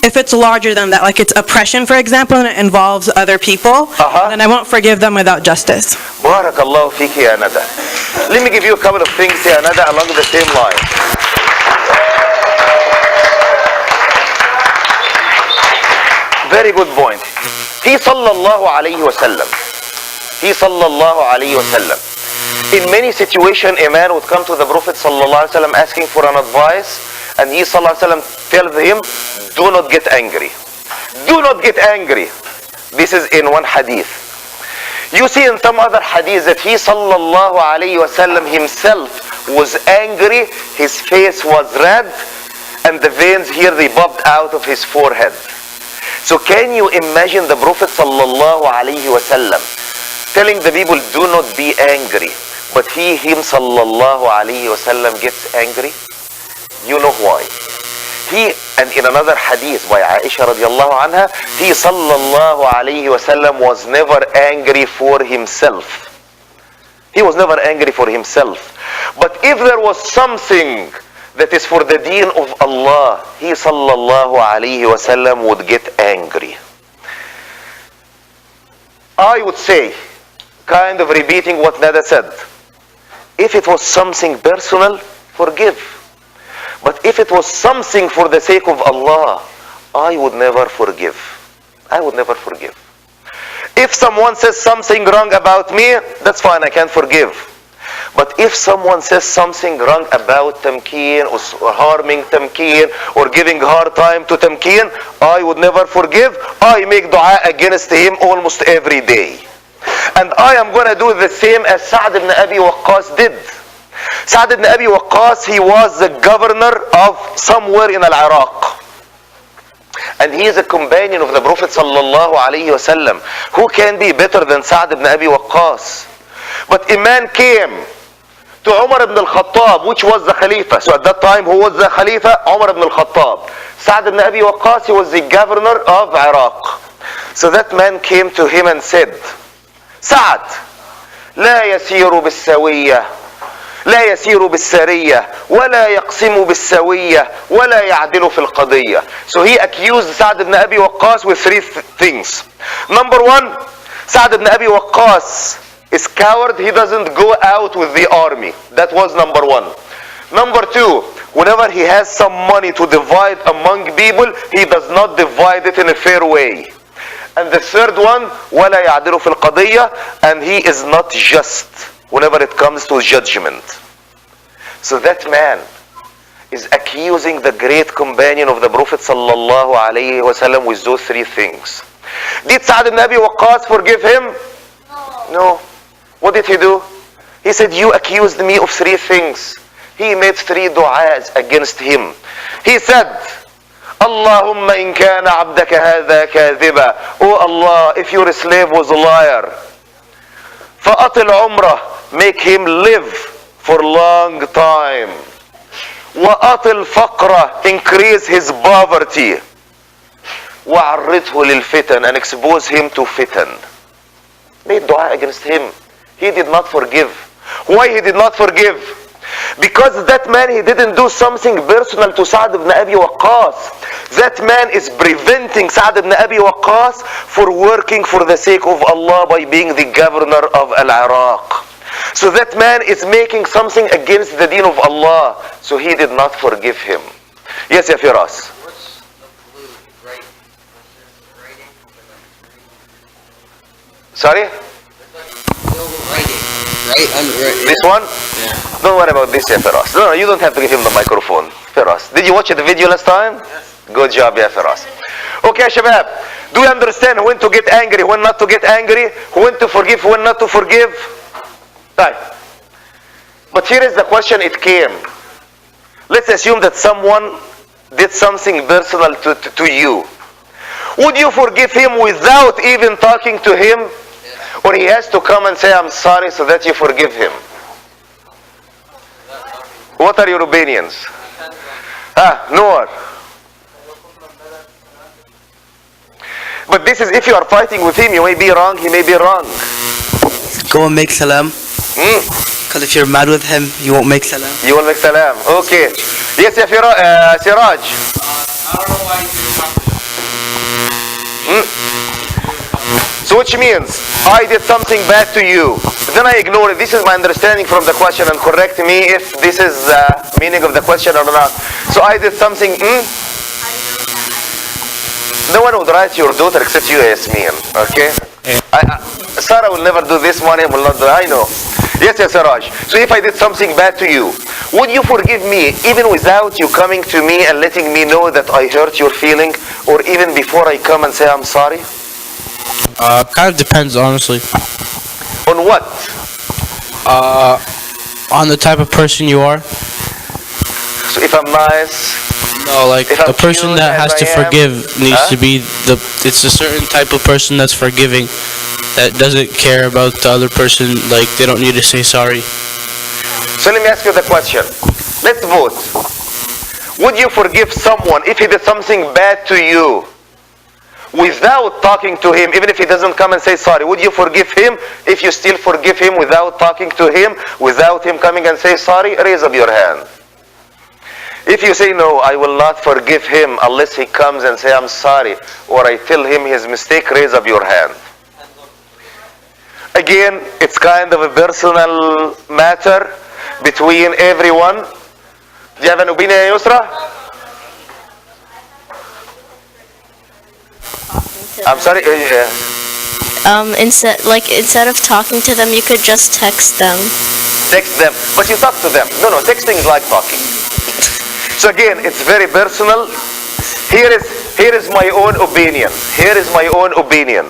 If it's larger than that, like it's oppression, for example, and it involves other people, then I won't forgive them without justice. Barakallahu fiki ya Nada. Let me give you a couple of things ya Nada along the same line. Very good point. He sallallahu alayhi wa sallam. In many situations, a man would come to the Prophet sallallahu alayhi wa sallam asking for an advice, and he sallallahu alayhi wa sallam tells him, do not get angry. Do not get angry. This is in one hadith. You see in some other hadith that he sallallahu alayhi wa sallam himself was angry, his face was red, and the veins here, they popped out of his forehead. So can you imagine the Prophet sallallahu alayhi wa sallam telling the people, do not be angry, but him sallallahu alayhi wa sallam gets angry? You know why? And in another hadith by Aisha radiallahu anha, he sallallahu alayhi wa sallam was never angry for himself. He was never angry for himself. But if there was something that is for the deen of Allah, he sallallahu alayhi wa sallam would get angry. I would say, kind of repeating what Nada said, if it was something personal, forgive. But if it was something for the sake of Allah, I would never forgive. I would never forgive. If someone says something wrong about me, that's fine, I can forgive. But if someone says something wrong about Tamkeen or harming Tamkeen or giving hard time to Tamkeen, I would never forgive. I make dua against him almost every day. And I am going to do the same as Sa'd ibn Abi Waqqas did. Sa'd ibn Abi Waqqas, he was the governor of somewhere in Iraq. And he is a companion of the Prophet sallallahu alayhi wasallam. Who can be better than Sa'd ibn Abi Waqqas? But a man came to Umar ibn al-Khattab, which was the Khalifa. So at that time, who was the Khalifa? Umar ibn al-Khattab. Sa'd ibn Abi Waqqas, he was the governor of Iraq. So that man came to him and said, Sa'd, لا يسير بالسوية لا يسير بالسرية ولا يقسم بالسوية ولا يعدل في القضية. So he accused Sa'd ibn Abi Waqqas with three things. Number one, Sa'd ibn Abi Waqqas is coward. He doesn't go out with the army. That was number one. Number two, whenever he has some money to divide among people, he does not divide it in a fair way. And the third one, وَلَا يَعْدِلُ فِي الْقَضِيَّةِ, and he is not just whenever it comes to judgment. So that man is accusing the great companion of the Prophet sallallahu alayhi wasallam with those three things. Did Sa'd ibn Abi Waqqas forgive him? No. What did he do? He said, you accused me of three things. He made three du'as against him. He said, Allahumma in kana abdaka hadha kadhiba. Oh Allah, if your slave was a liar, fa'atil umrah, make him live for long time. Wa'atil faqrah, increase his poverty. Wa'arridhu lil fitan, and expose him to fitan. Made dua against him. He did not forgive. Why he did not forgive? Because that man, he didn't do something personal to Sa'd ibn Abi Waqqas. That man is preventing Sa'd ibn Abi Waqqas for working for the sake of Allah by being the governor of Al-Iraq. So that man is making something against the deen of Allah. So he did not forgive him. Yes, ya Firas. Sorry? This one? Yeah. Don't worry about this, ya Firas. No, you don't have to give him the microphone. Firas, did you watch the video last time? Yes. Good job, ya Firas. Okay, Shabab, do you understand when to get angry, when not to get angry, when to forgive, when not to forgive? Right. But here is the question, it came. Let's assume that someone did something personal to you. Would you forgive him without even talking to him? Or he has to come and say, I'm sorry, so that you forgive him? What are your opinions? Noor. But this is, if you are fighting with him, you may be wrong, he may be wrong. Go and make salam. Because if you're mad with him, you won't make salam. You will make salam. Okay. Yes, ya Siraj. I don't know why you talk to So which means, I did something bad to you. Then I ignore it. This is my understanding from the question, and correct me if this is the meaning of the question or not. So I did something, No one would write your daughter except you, Yasmin. Okay? Sarah will never do this, Mariam will not do. I know. Yes, yes, Siraj. So if I did something bad to you, would you forgive me even without you coming to me and letting me know that I hurt your feeling, or even before I come and say I'm sorry? Kind of depends, honestly. On what? On the type of person you are. So if I'm nice, No, like if I'm a person cute that as has I to am, forgive needs to be it's a certain type of person that's forgiving, that doesn't care about the other person, like they don't need to say sorry. So let me ask you the question. Let's vote. Would you forgive someone if he did something bad to you without talking to him, even if he doesn't come and say sorry? Would you forgive him if you still forgive him without talking to him, without him coming and say sorry? Raise up your hand. If you say no, I will not forgive him unless he comes and say I'm sorry, or I tell him his mistake, raise up your hand. Again, it's kind of a personal matter between everyone. Do you have an opinion, Yusra? I'm sorry. Instead of talking to them, you could just text them. Text them, but you talk to them. No, texting is like talking. So again, it's very personal. Here is my own opinion. Here is my own opinion.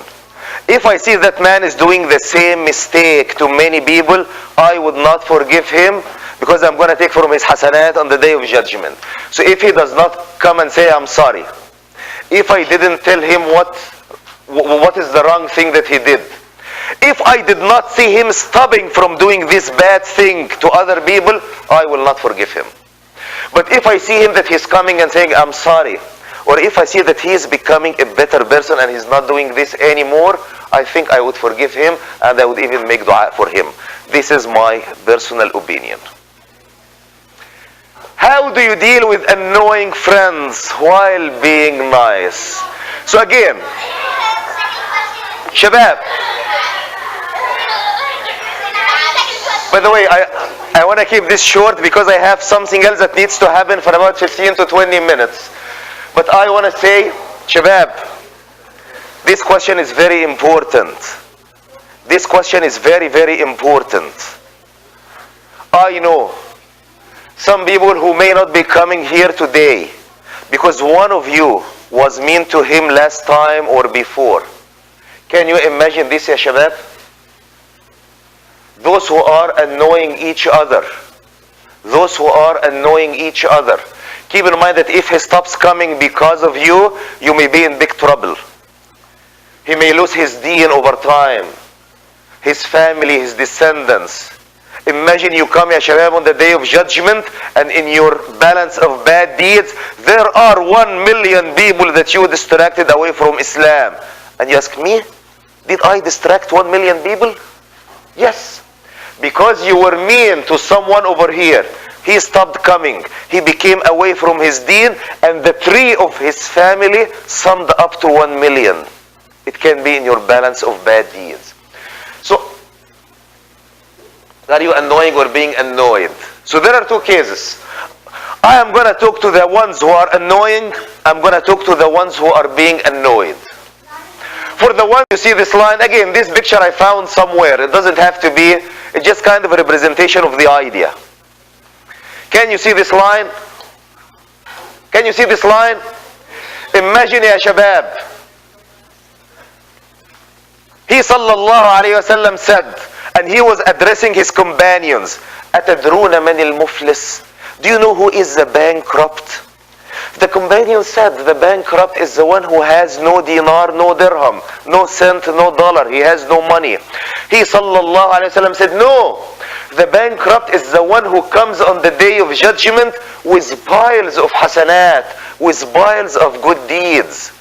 If I see that man is doing the same mistake to many people, I would not forgive him, because I'm going to take from his hasanat on the day of judgment. So if he does not come and say I'm sorry, if I didn't tell him what is the wrong thing that he did, if I did not see him stopping from doing this bad thing to other people, I will not forgive him. But if I see him that he's coming and saying, I'm sorry, or if I see that he is becoming a better person and he's not doing this anymore, I think I would forgive him, and I would even make dua for him. This is my personal opinion. How do you deal with annoying friends while being nice? So again, Shabab, by the way, I want to keep this short because I have something else that needs to happen for about 15 to 20 minutes. But I want to say, Shabab, this question is very important. This question is very, very important. I know some people who may not be coming here today because one of you was mean to him last time or before. Can you imagine this, ya Shabab? Those who are annoying each other. Those who are annoying each other. Keep in mind that if he stops coming because of you, you may be in big trouble. He may lose his deen over time, his family, his descendants. Imagine you come, ya Shabab, on the day of judgment, and in your balance of bad deeds, there are 1 million people that you distracted away from Islam. And you ask me, did I distract 1 million people? Yes. Because you were mean to someone over here, he stopped coming. He became away from his deen, and the tree of his family summed up to 1 million. It can be in your balance of bad deeds. So, are you annoying or being annoyed? So there are two cases. I am going to talk to the ones who are annoying. I'm going to talk to the ones who are being annoyed. For the one, you see this line, again, this picture I found somewhere. It doesn't have to be, it's just kind of a representation of the idea. Can you see this line? Can you see this line? Imagine, ya Shabab, he sallallahu alayhi wa sallam said, and he was addressing his companions, أَتَدْرُونَ مَنِ الْمُفْلِسِ? Do you know who is the bankrupt? The companion said, the bankrupt is the one who has no dinar, no dirham, no cent, no dollar. He has no money. He sallallahu alayhi wa sallam said, no, the bankrupt is the one who comes on the day of judgment with piles of hasanat, with piles of good deeds.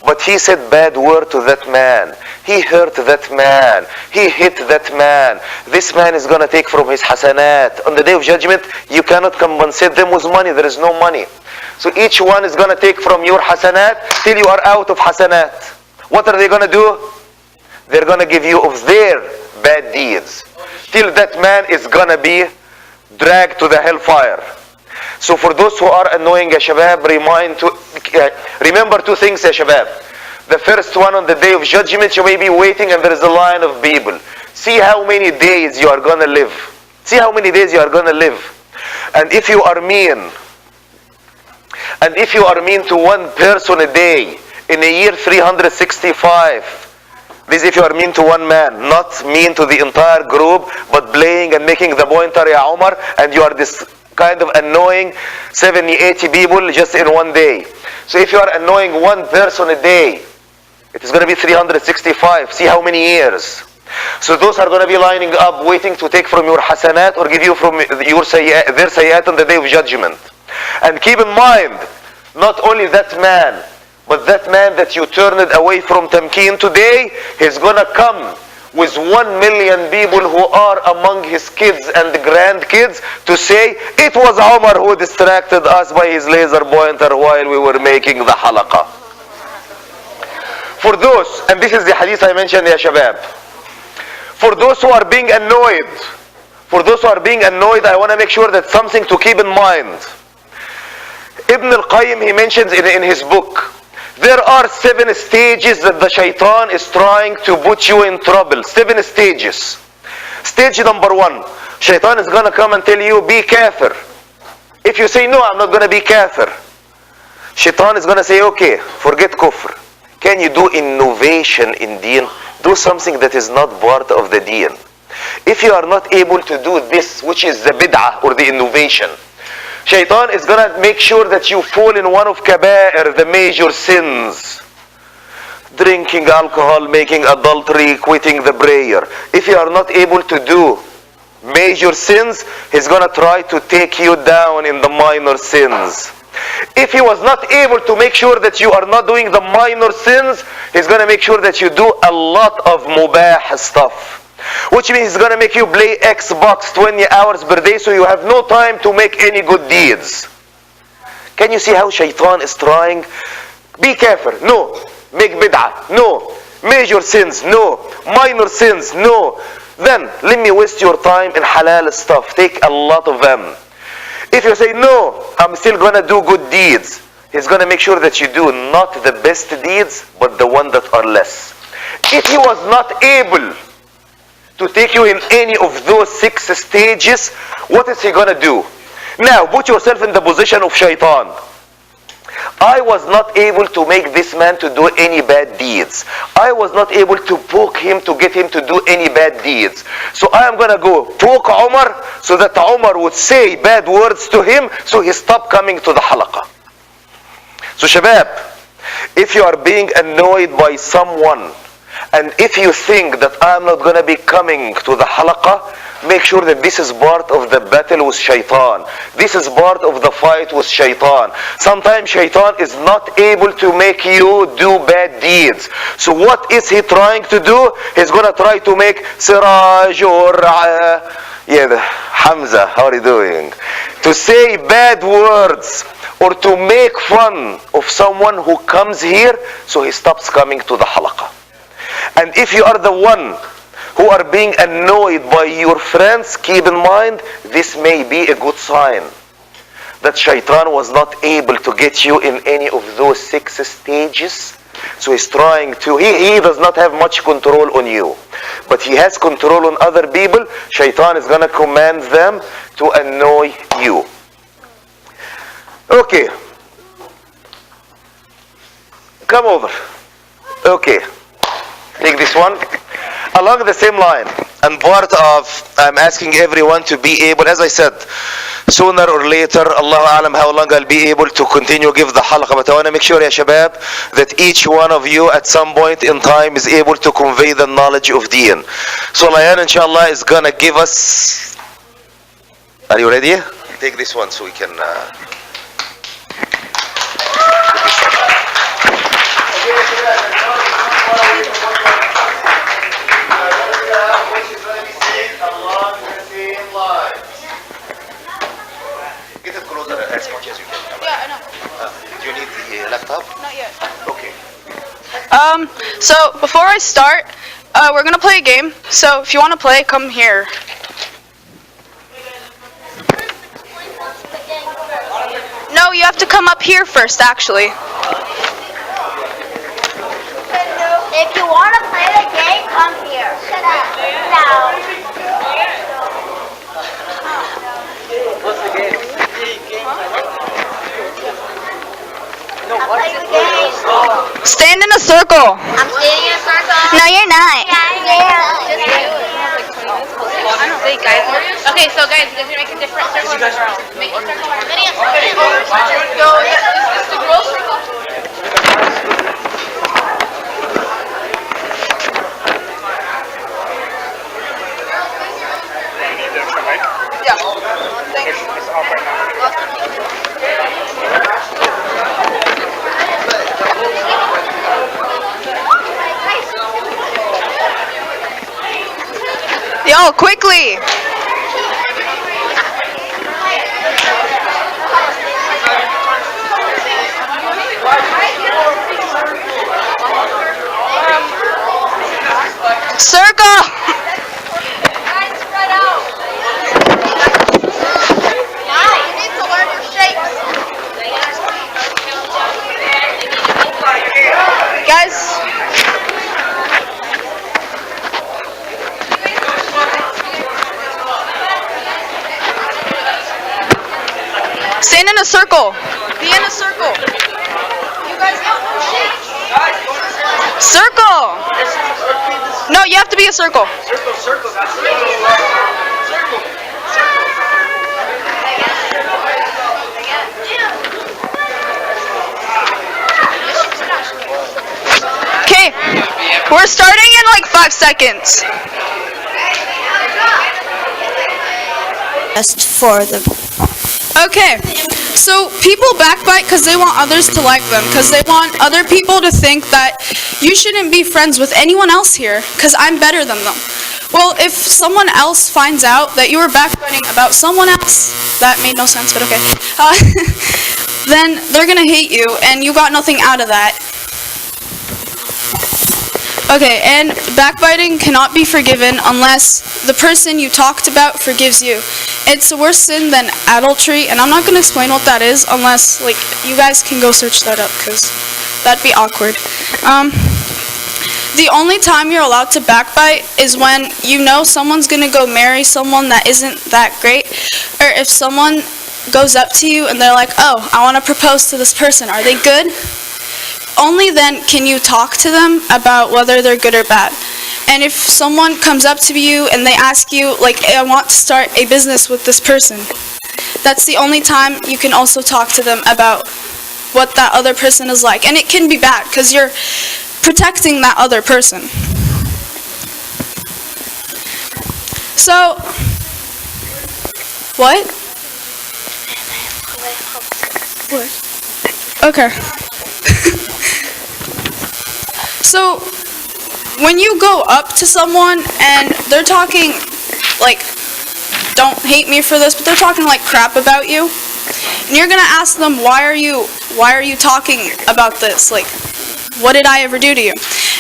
But he said bad word to that man. He hurt that man. He hit that man. This man is going to take from his hasanat. On the day of judgment, you cannot compensate them with money. There is no money. So each one is going to take from your hasanat till you are out of hasanat. What are they going to do? They're going to give you of their bad deeds. Till that man is going to be dragged to the hellfire. So for those who are annoying, ya Shabab, remember two things, ya Shabab. The first one, on the day of judgment, you may be waiting and there is a line of people. See how many days you are going to live. See how many days you are going to live. And if you are mean, to one person a day, in a year 365, this if you are mean to one man, not mean to the entire group, but playing and making the pointer, ya Umar, and you are this kind of annoying 70, 80 people just in one day. So if you are annoying one person a day, it is going to be 365. See how many years. So those are going to be lining up, waiting to take from your hasanat or give you from your their sayyat on the day of judgment. And keep in mind, not only that man, but that man that you turned away from Tamkeen today, he's going to come with 1 million people who are among his kids and grandkids to say, it was Umar who distracted us by his laser pointer while we were making the halaqah. For those, and this is the hadith I mentioned, ya Shabab. For those who are being annoyed, I want to make sure that something to keep in mind. Ibn al-Qayyim, he mentions in his book, there are 7 stages that the shaitan is trying to put you in trouble. 7 stages. Stage number 1, shaitan is going to come and tell you, be kafir. If you say, no, I'm not going to be kafir, shaitan is going to say, okay, forget kufr. Can you do innovation in deen? Do something that is not part of the deen. If you are not able to do this, which is the bid'ah or the innovation, Shaitan is gonna make sure that you fall in one of kaba'ir, the major sins. Drinking alcohol, making adultery, quitting the prayer. If you are not able to do major sins, he's gonna try to take you down in the minor sins. If he was not able to make sure that you are not doing the minor sins, he's gonna make sure that you do a lot of mubah stuff. Which means he's gonna make you play Xbox 20 hours per day, so you have no time to make any good deeds. Can you see how Shaitan is trying? Be careful. No. Make bid'ah. No. Major sins. No. Minor sins. No. Then let me waste your time in halal stuff. Take a lot of them. If you say, no, I'm still gonna do good deeds, he's gonna make sure that you do not the best deeds, but the one that are less. If he was not able to take you in any of those 6 stages, what is he gonna do? Now, put yourself in the position of Shaitan. I was not able to make this man to do any bad deeds. I was not able to poke him to get him to do any bad deeds. So I am gonna go poke Umar so that Umar would say bad words to him so he stopped coming to the halaqah. So shabab, if you are being annoyed by someone, and if you think that I'm not gonna be coming to the halaqah, make sure that this is part of the battle with Shaitan. This is part of the fight with Shaitan. Sometimes Shaitan is not able to make you do bad deeds. So what is he trying to do? He's gonna try to make Siraj or Hamza, how are you doing? To say bad words or to make fun of someone who comes here, so he stops coming to the halaqah. And if you are the one who are being annoyed by your friends, keep in mind, this may be a good sign that Shaitan was not able to get you in any of those 6 stages. So he's trying to, he does not have much control on you, but he has control on other people. Shaitan is gonna command them to annoy you. Okay. Come over. Okay. Take this one. Along the same line, and part of, I'm asking everyone to be able, as I said, sooner or later, Allah Alam how long I'll be able to continue give the halaqah, but I want to make sure, ya shabab, that each one of you at some point in time is able to convey the knowledge of deen. So Layan inshallah is gonna give us, are you ready? Take this one so we can, as much as you can. Yeah, I know. Do you need the laptop? Not yet. Okay. So before I start, we're gonna play a game. So if you want to play, come here. No, you have to come up here first, actually. If you want to play the game, come here. Shut up. No. What's the game? I'll play the game. Stand in a circle. I'm standing in a circle. No, you're not. Hey guys. Okay, so guys, you guys are making different circles. Make a circle. Many a circle. Go. Is this the girl circle? Yeah. Thanks. Yo, quickly! Circle! Guys, spread out. You need to learn your shapes. Guys, stand in a circle. Be in a circle. You guys don't know shapes. Circle. No, you have to be a circle. Circle. That's We're starting in like 5 seconds. Just for the. Okay, so people backbite because they want others to like them, because they want other people to think that you shouldn't be friends with anyone else here because I'm better than them. Well, if someone else finds out that you were backbiting about someone else, that made no sense, but okay, then they're gonna hate you and you got nothing out of that. Okay, and backbiting cannot be forgiven unless the person you talked about forgives you. It's a worse sin than adultery, and I'm not going to explain what that is unless, like, you guys can go search that up, because that'd be awkward. The only time you're allowed to backbite is when you know someone's going to go marry someone that isn't that great, or if someone goes up to you and they're like, oh, I want to propose to this person, are they good? Only then can you talk to them about whether they're good or bad. And if someone comes up to you and they ask you, like, hey, I want to start a business with this person, that's the only time you can also talk to them about what that other person is like. And it can be bad because you're protecting that other person. So, what? What? Okay. So, when you go up to someone and they're talking, like, don't hate me for this, but they're talking like crap about you, and you're gonna ask them, why are you talking about this? Like, what did I ever do to you?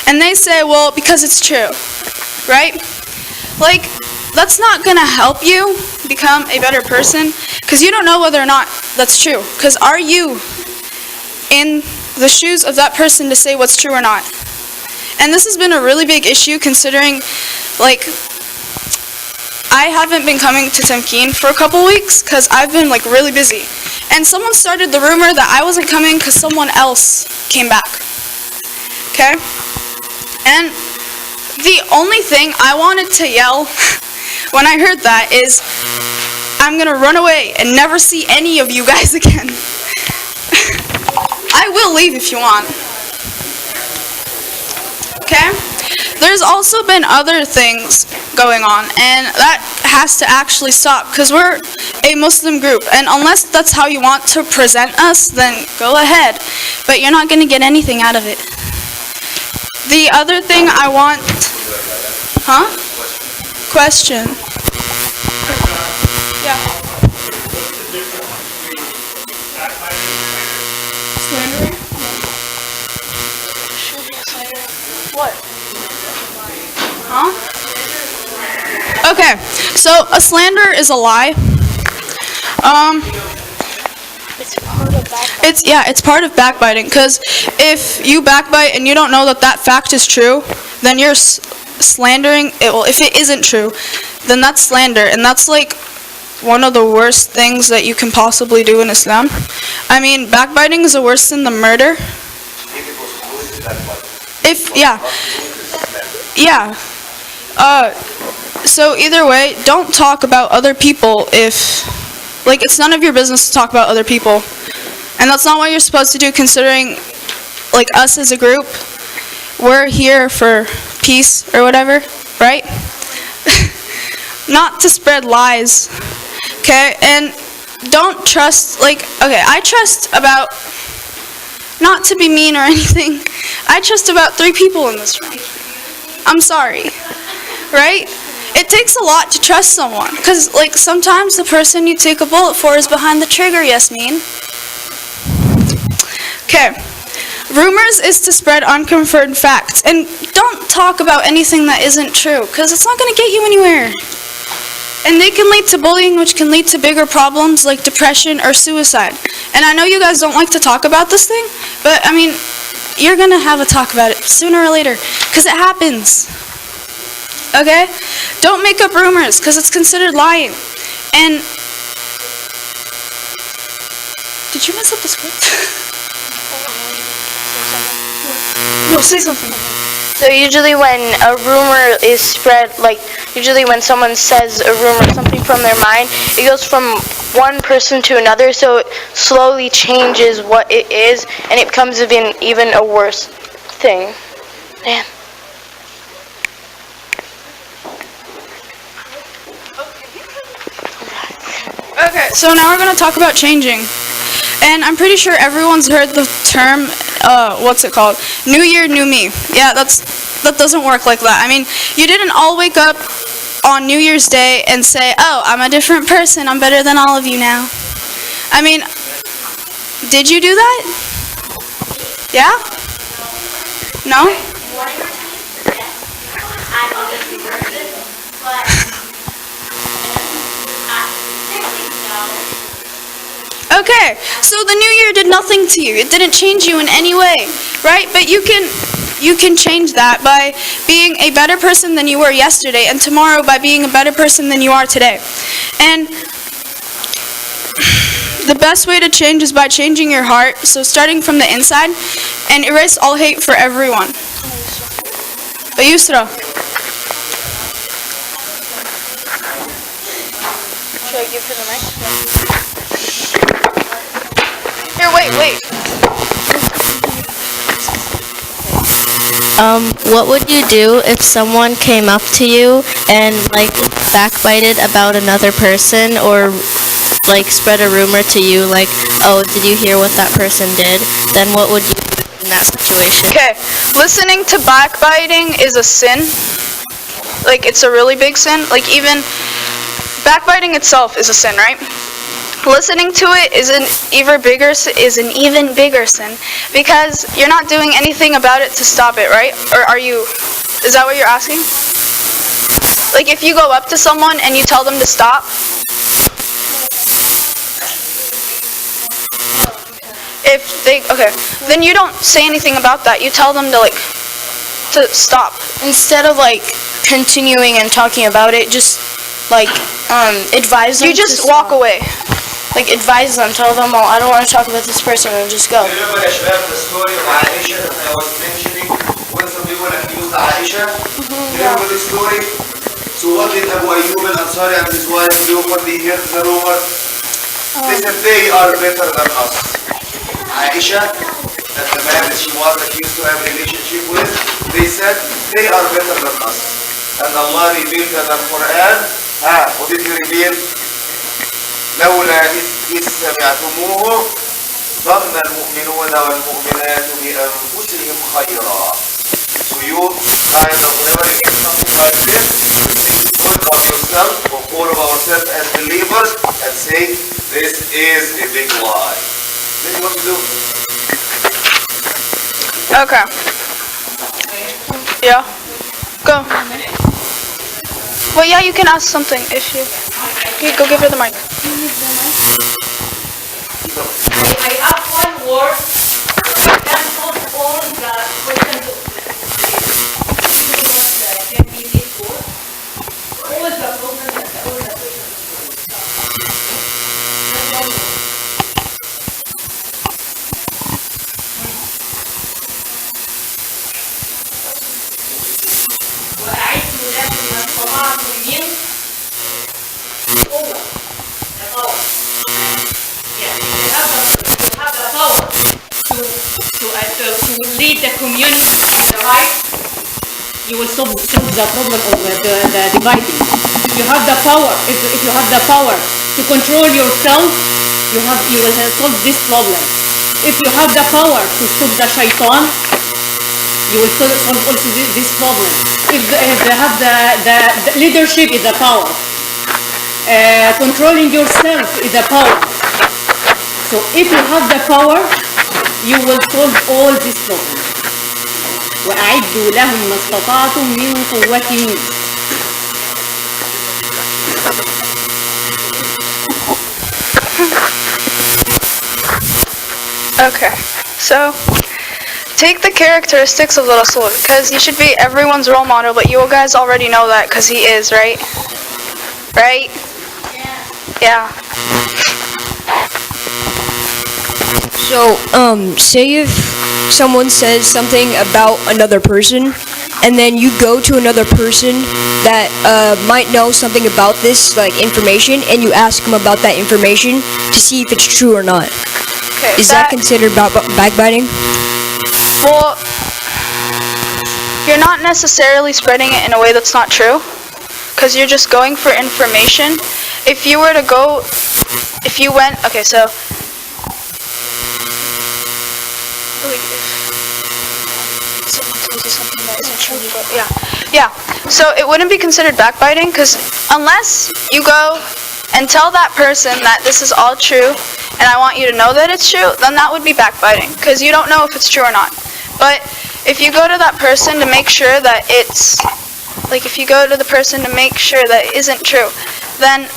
And they say, well, because it's true, right? Like, that's not gonna help you become a better person, because you don't know whether or not that's true. Because are you in the shoes of that person to say what's true or not? And this has been a really big issue considering, like, I haven't been coming to TAMKEEN for a couple weeks because I've been, like, really busy. And someone started the rumor that I wasn't coming because someone else came back. Okay? And the only thing I wanted to yell when I heard that is, I'm gonna run away and never see any of you guys again. I will leave if you want. Okay? There's also been other things going on, and that has to actually stop, because we're a Muslim group, and unless that's how you want to present us, then go ahead. But you're not going to get anything out of it. The other thing I want... Huh? Question. Yeah. Slandering? What? Huh? Okay, so a slander is a lie. It's part of backbiting, because if you backbite and you don't know that that fact is true, then you're slandering it. Well, if it isn't true, then that's slander, and that's like one of the worst things that you can possibly do in Islam. I mean, backbiting is worse than the murder. So either way, don't talk about other people if, like, it's none of your business to talk about other people. And that's not what you're supposed to do, considering, like, us as a group, we're here for peace or whatever, right? Not to spread lies, okay? And don't trust, like, okay, I trust about, not to be mean or anything, I trust about 3 people in this room. I'm sorry, right? It takes a lot to trust someone, because, like, sometimes the person you take a bullet for is behind the trigger, Yasmin. Okay. Rumors is to spread unconfirmed facts, and don't talk about anything that isn't true, because it's not going to get you anywhere. And they can lead to bullying, which can lead to bigger problems like depression or suicide. And I know you guys don't like to talk about this thing, but I mean, you're going to have a talk about it sooner or later, because it happens. Okay? Don't make up rumors, because it's considered lying. And did you mess up the script? No, say something. So usually when a rumor is spread, like usually when someone says a rumor, something from their mind, it goes from one person to another, so it slowly changes what it is, and it becomes even a worse thing. Man. Okay, so now we're going to talk about changing. And I'm pretty sure everyone's heard the term, what's it called? New year, new me. Yeah, that doesn't work like that. I mean, you didn't all wake up on New Year's Day and say, oh, I'm a different person, I'm better than all of you now. I mean, did you do that? Yeah? No? Okay, so the new year did nothing to you. It didn't change you in any way, right? But you can change that by being a better person than you were yesterday, and tomorrow by being a better person than you are today. And the best way to change is by changing your heart, so starting from the inside, and erase all hate for everyone. Yusra. Should I give her the mic? Here, wait. What would you do if someone came up to you and like backbited about another person, or like spread a rumor to you like, oh, did you hear what that person did? Then what would you do in that situation? Okay, listening to backbiting is a sin. Like, it's a really big sin. Like, even backbiting itself is a sin, right? Listening to it is an even bigger sin, because you're not doing anything about it to stop it, right? Or are you? Is that what you're asking? Like, if you go up to someone and you tell them to stop, then you don't say anything about that. You tell them to stop. Instead of like continuing and talking about it, just like advise them. You just walk away. Like advise them, tell them, oh, I don't want to talk about this person, and just go. Remember يا شباب the story of Aisha that I was mentioning when some people accused Aisha? Remember the story? So what did Abu Ayyub al-Ansari and his wife do when they heard the rumor? They said they are better than us. Aisha, that the man that she was accused to have a relationship with, they said they are better than us. And Allah revealed in the Quran, what did he reveal? لولا إذ سمعتموه ظن المؤمنون والمؤمنات بأنفسهم خيرا. So you kind of, whenever you get something like this, think good of yourself or all of ourselves as believers and say, this is a big lie. This is what to do. Okay. Yeah. Go. Well, yeah, you can ask something if you go give her the mic. I have one word that can solve all the questions can be this word. All the problems and all the وأعدوا لكم ما استطعتم من قوة. To lead the community in the right, you will solve the problem of the dividing. If you have the power, if you have the power to control yourself, you will solve this problem. If you have the power to stop the shaitan, you will solve also this problem. If they have the leadership is the power. Controlling yourself is the power. So if you have the power, you will solve all these problems. وأعدوا لهم ما استطعتم من قوة. Okay, so take the characteristics of the Rasul, because he should be everyone's role model, but you guys already know that because he is, right? Right? Yeah. So, say if someone says something about another person, and then you go to another person that might know something about this, like information, and you ask them about that information to see if it's true or not. Okay, Is that considered backbiting? Well, you're not necessarily spreading it in a way that's not true, because you're just going for information. If you were to go if you went, okay, so. Someone tells you something that isn't true, but yeah. So it wouldn't be considered backbiting because unless you go and tell that person that this is all true and I want you to know that it's true, then that would be backbiting because you don't know if it's true or not. But if you go to that person to make sure that it's, like if you go to the person to make sure that it isn't true, then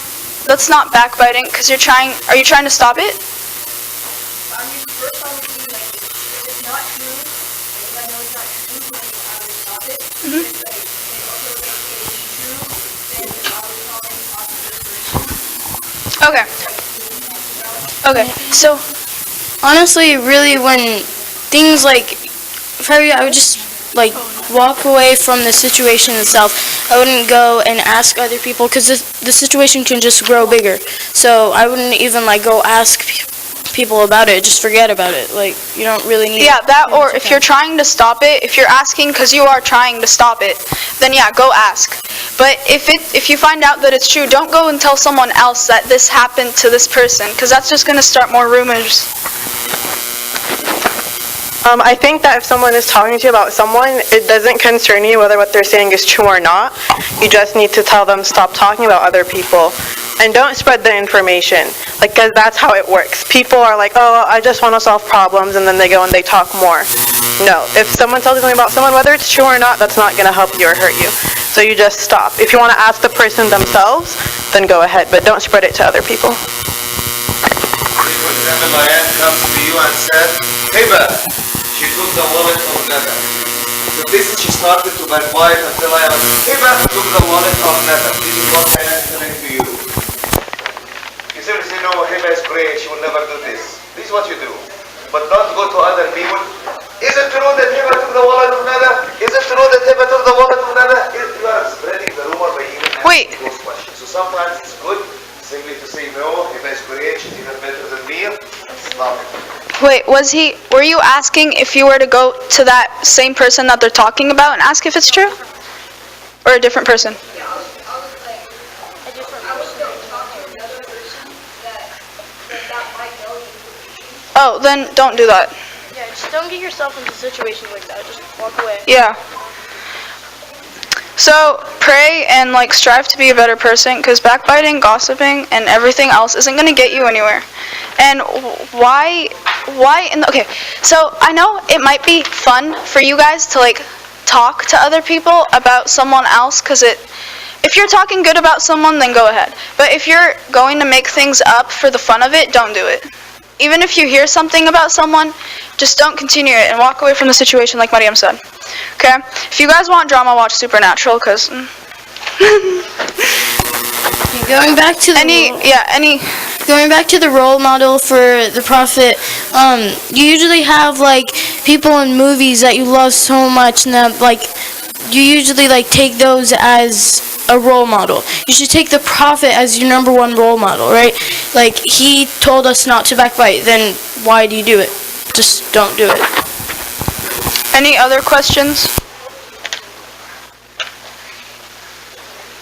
that's not backbiting because are you trying to stop it? Okay, so honestly, really, when things like, I would just like walk away from the situation itself. I wouldn't go and ask other people because the situation can just grow bigger. So I wouldn't even like go ask people about it. Just forget about it. Like, you don't really need. Yeah, that, or if you're trying to stop it, if you're asking because you are trying to stop it, then yeah, go ask. But if you find out that it's true, don't go and tell someone else that this happened to this person because that's just going to start more rumors. I think that if someone is talking to you about someone, it doesn't concern you whether what they're saying is true or not. You just need to tell them stop talking about other people and don't spread the information, like, because that's how it works. People are like, oh, I just want to solve problems, and then they go and they talk more. No, if someone tells you something about someone, whether it's true or not, that's not going to help you or hurt you. So you just stop. If you want to ask the person themselves, then go ahead, but don't spread it to other people. For example, Ryan comes to you and said, hey, she took the wallet of Nada. So this she started to backbite until I was, hey, took the wallet of Nada. This is what I am telling to you. You simply say, no, Hiba is great, she will never do this. This is what you do. But don't go to other people. Is it true that Hiba took the wallet of Nada? Is it true that Hiba took the wallet of Nada? You are spreading the rumor by even asking those questions. So sometimes it's good simply to say, no, Hiba is great, she's even better than me. Stop it. Wait, were you asking if you were to go to that same person that they're talking about and ask if it's true? Or a different person? Oh, then don't do that. Yeah, just don't get yourself into situations like that. Just walk away. Yeah. So pray and like strive to be a better person because backbiting, gossiping, and everything else isn't going to get you anywhere. And okay, so I know it might be fun for you guys to like talk to other people about someone else because if you're talking good about someone, then go ahead. But if you're going to make things up for the fun of it, don't do it. Even if you hear something about someone, just don't continue it and walk away from the situation like Mariam said. Okay? If you guys want drama, watch Supernatural because going back to going back to the role model for the prophet, you usually have like people in movies that you love so much and that like you usually like take those as a role model. You should take the prophet as your number one role model, right? Like he told us not to backbite, then why do you do it? Just don't do it. Any other questions?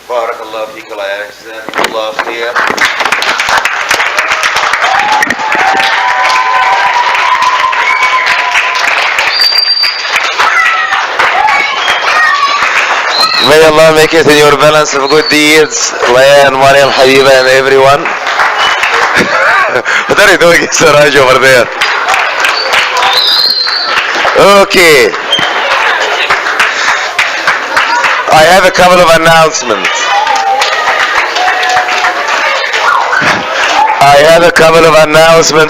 Barakallah feek Allah, jazakumullah khair. May Allah make it in your balance of good deeds, Layan, Mariam, Habiba, and everyone. What are you doing, Siraj, over there? Okay. I have a couple of announcements.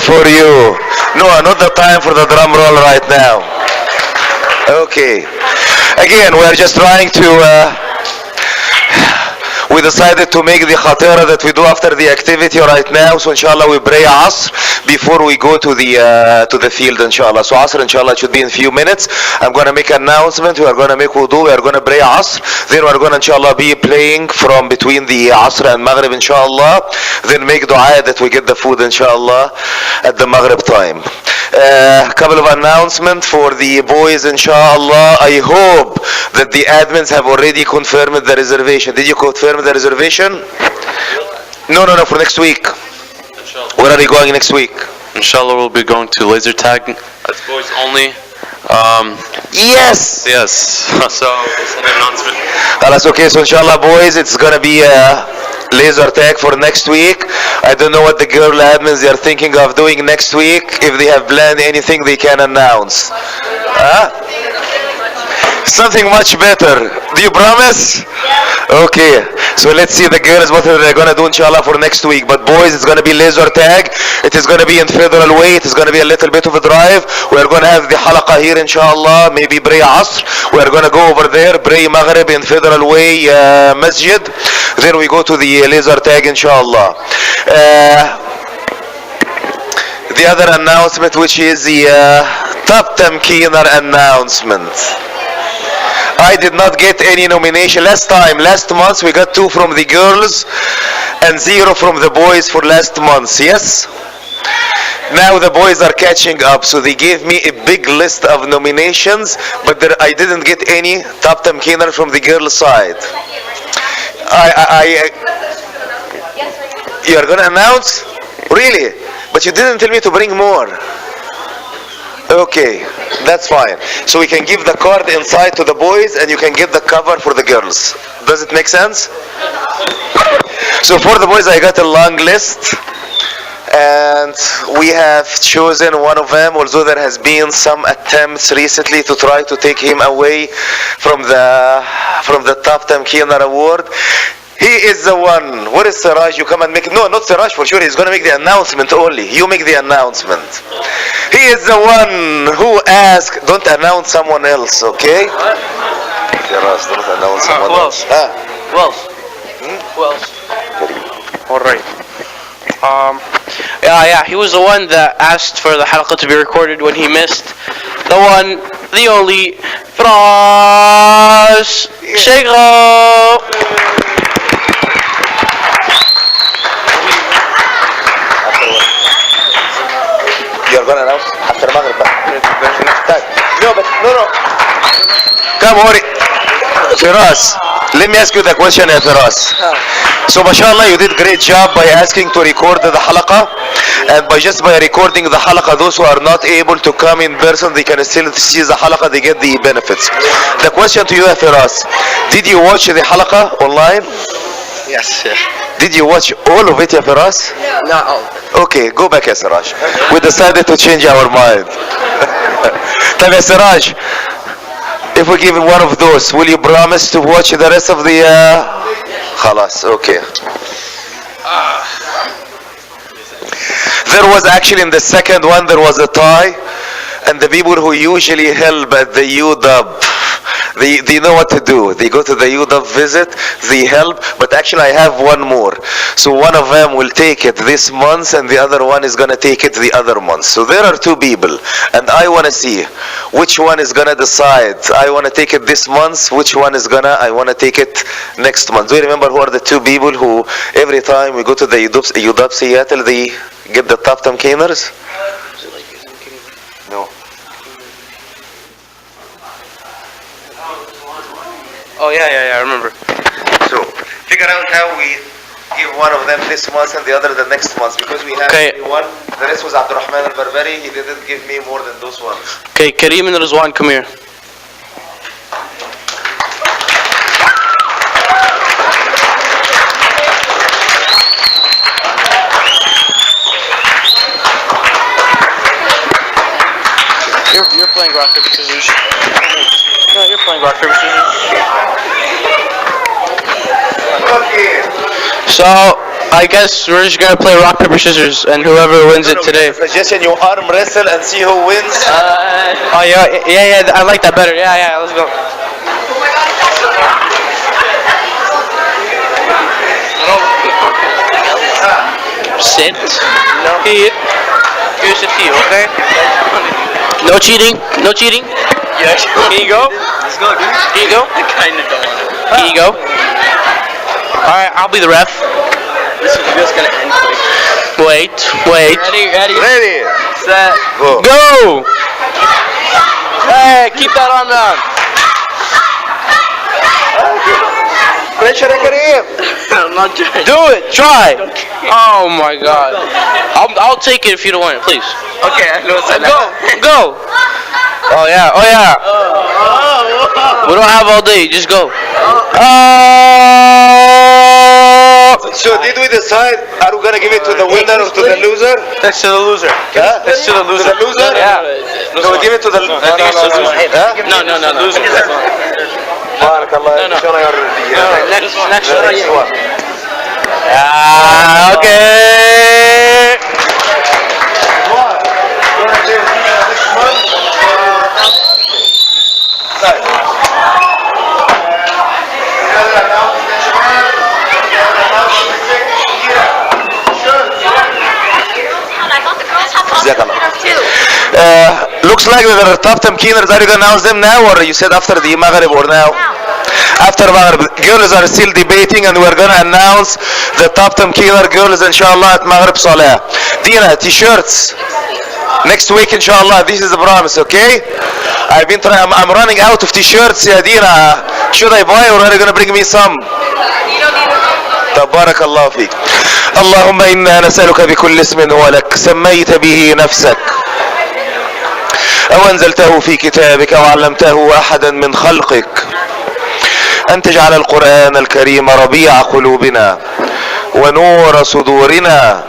For you. No, not the time for the drum roll right now. Okay. Again, we are just trying to we decided to make the khatira that we do after the activity right now. So inshallah we pray Asr before we go to the field inshallah. So Asr inshallah should be in a few minutes. I'm going to make an announcement. We are going to make wudu. We are going to pray Asr. Then we are going to inshallah be playing from between the Asr and Maghrib inshallah. Then make dua that we get the food inshallah at the Maghrib time. Couple of announcements for the boys inshallah. I hope that the admins have already confirmed the reservation. Did you confirm the reservation? No, for next week. Where are you going next week? Inshallah, we'll be going to laser tag. That's boys only. Yes. Yes. So it's an announcement. That's okay. So inshallah, boys, it's gonna be a laser tag for next week. I don't know what the girl admins are thinking of doing next week. If they have planned anything, they can announce. Something much better. Do you promise? Okay. So let's see the girls what they're gonna do inshallah for next week. But boys, it's gonna be laser tag. It is gonna be in Federal Way. It is gonna be a little bit of a drive. We are gonna have the halaqa here inshallah. Maybe pray Asr. We are gonna go over there, pray Maghrib in Federal Way Masjid. Then we go to the laser tag inshallah. The other announcement, which is the top Tamkeener announcement. I did not get any nomination last month we got 2 from the girls and 0 from the boys for last month. Yes, now the boys are catching up, so they gave me a big list of nominations, but I didn't get any top Tamkeener from the girl side. You are gonna announce? Really? But you didn't tell me to bring more. Okay, that's fine. So we can give the card inside to the boys and you can get the cover for the girls. Does it make sense? So for the boys I got a long list and we have chosen one of them, although there has been some attempts recently to try to take him away from the top Tamkeener award. He is the one. Where is Siraj? You come and make it. No, not Siraj for sure. He's going to make the announcement only. You make the announcement. He is the one who asked. Don't announce someone else, okay? Siraj, don't announce someone else. Who else? Who else? All right. Yeah. He was the one that asked for the halaqa to be recorded when he missed. The one, the only, Firas Sheikho. You're gonna announce after Maghrib. No. Come, hurry. Firas, let me ask you the question, Firas. So, mashallah, you did great job by asking to record the halaqa, and by recording the halaqa, those who are not able to come in person, they can still see the halaqa, they get the benefits. The question to you, Firas, did you watch the halaqa online? Yes. Did you watch all of it, Firas? No, not all. Okay, go back, Siraj. We decided to change our mind. Tell me, Siraj, if we give one of those, will you promise to watch the rest of the... Khalas, okay. There was actually in the second one, there was a tie, and the people who usually help at the UW, they know what to do. They go to the UW visit, they help, but actually I have one more. So one of them will take it this month and the other one is going to take it the other month. So there are 2 people and I want to see which one is going to decide. I want to take it this month, which one is I want to take it next month. Do you remember who are the 2 people who every time we go to the UW Seattle, they get the top Tamkeeners? No. Oh yeah, I remember. So figure out how we give one of them this month and the other the next month, because we have one. The rest was Abdurrahman al-Barbari. He didn't give me more than those ones. Okay, Kareem and Rizwan, come here. You're playing rock, paper, scissors. No, you're playing rock, paper, scissors. Okay. So, I guess we're just gonna play rock, paper, scissors, and whoever wins it today. Suggestion: you arm wrestle and see who wins. Oh yeah, I like that better. Yeah, let's go. Sit. No. Here. You sit here, okay? No cheating. No cheating. Yes. Here you go. Let's go, dude. Here you go. I kinda don't want to. Here you go. Alright, I'll be the ref. This is just gonna end quick. Wait. Ready. Set. Go! Hey, keep that arm down. pressure يا كريم. I'm not trying. Do it. Try. Oh my God. I'll take it if you don't want it, please. Okay. Go. Oh yeah. Oh yeah. We don't have all day. Just go. So did we decide? Are we gonna give it to the winner or to the loser? That's to the loser. Huh? That's to the loser. To the loser? Yeah. So we give it to the No. loser. بارك الله. شلون يوري؟ Next one. Okay. Looks like the top tamkeeners. Are you gonna announce them now, or you said after the Maghrib, or now? After Maghrib. Girls are still debating, and we're gonna announce the top tamkeener girls, inshallah, at Maghrib Salah. Dina, t-shirts. Next week, inshallah. This is the promise, okay? I've been trying. I'm running out of t-shirts, ya Dina. Should I buy, or are you gonna bring me some? تبارك الله فيك. اللهم إنا نسألك بكل اسم هو لك سميت به نفسك أو أنزلته في كتابك أو علمته أحدا من خلقك أن تجعل القرآن الكريم ربيع قلوبنا ونور صدورنا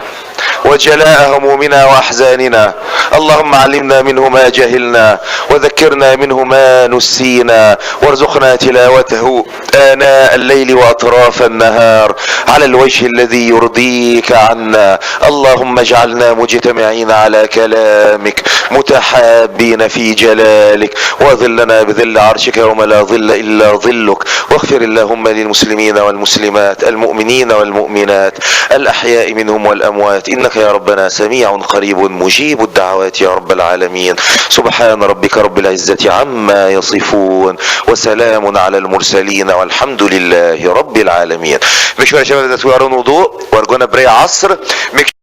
وجلاء همومنا وأحزاننا. اللهم علمنا منه ما جهلنا وذكرنا منه ما نسينا وارزقنا تلاوته آناء الليل وأطراف النهار على الوجه الذي يرضيك عنا. اللهم اجعلنا مجتمعين على كلامك متحابين في جلالك وظلنا بظل عرشك يوم لا ظل إلا ظلك. واغفر اللهم للمسلمين والمسلمات المؤمنين والمؤمنات الأحياء منهم والأموات إنك يا ربنا سميع قريب مجيب الدعوات يا رب العالمين. سبحان ربك رب العزة عما يصفون وسلام على المرسلين والحمد لله رب العالمين. Make sure, Shabab, that we are on wudu. We're going to pray Asr. Make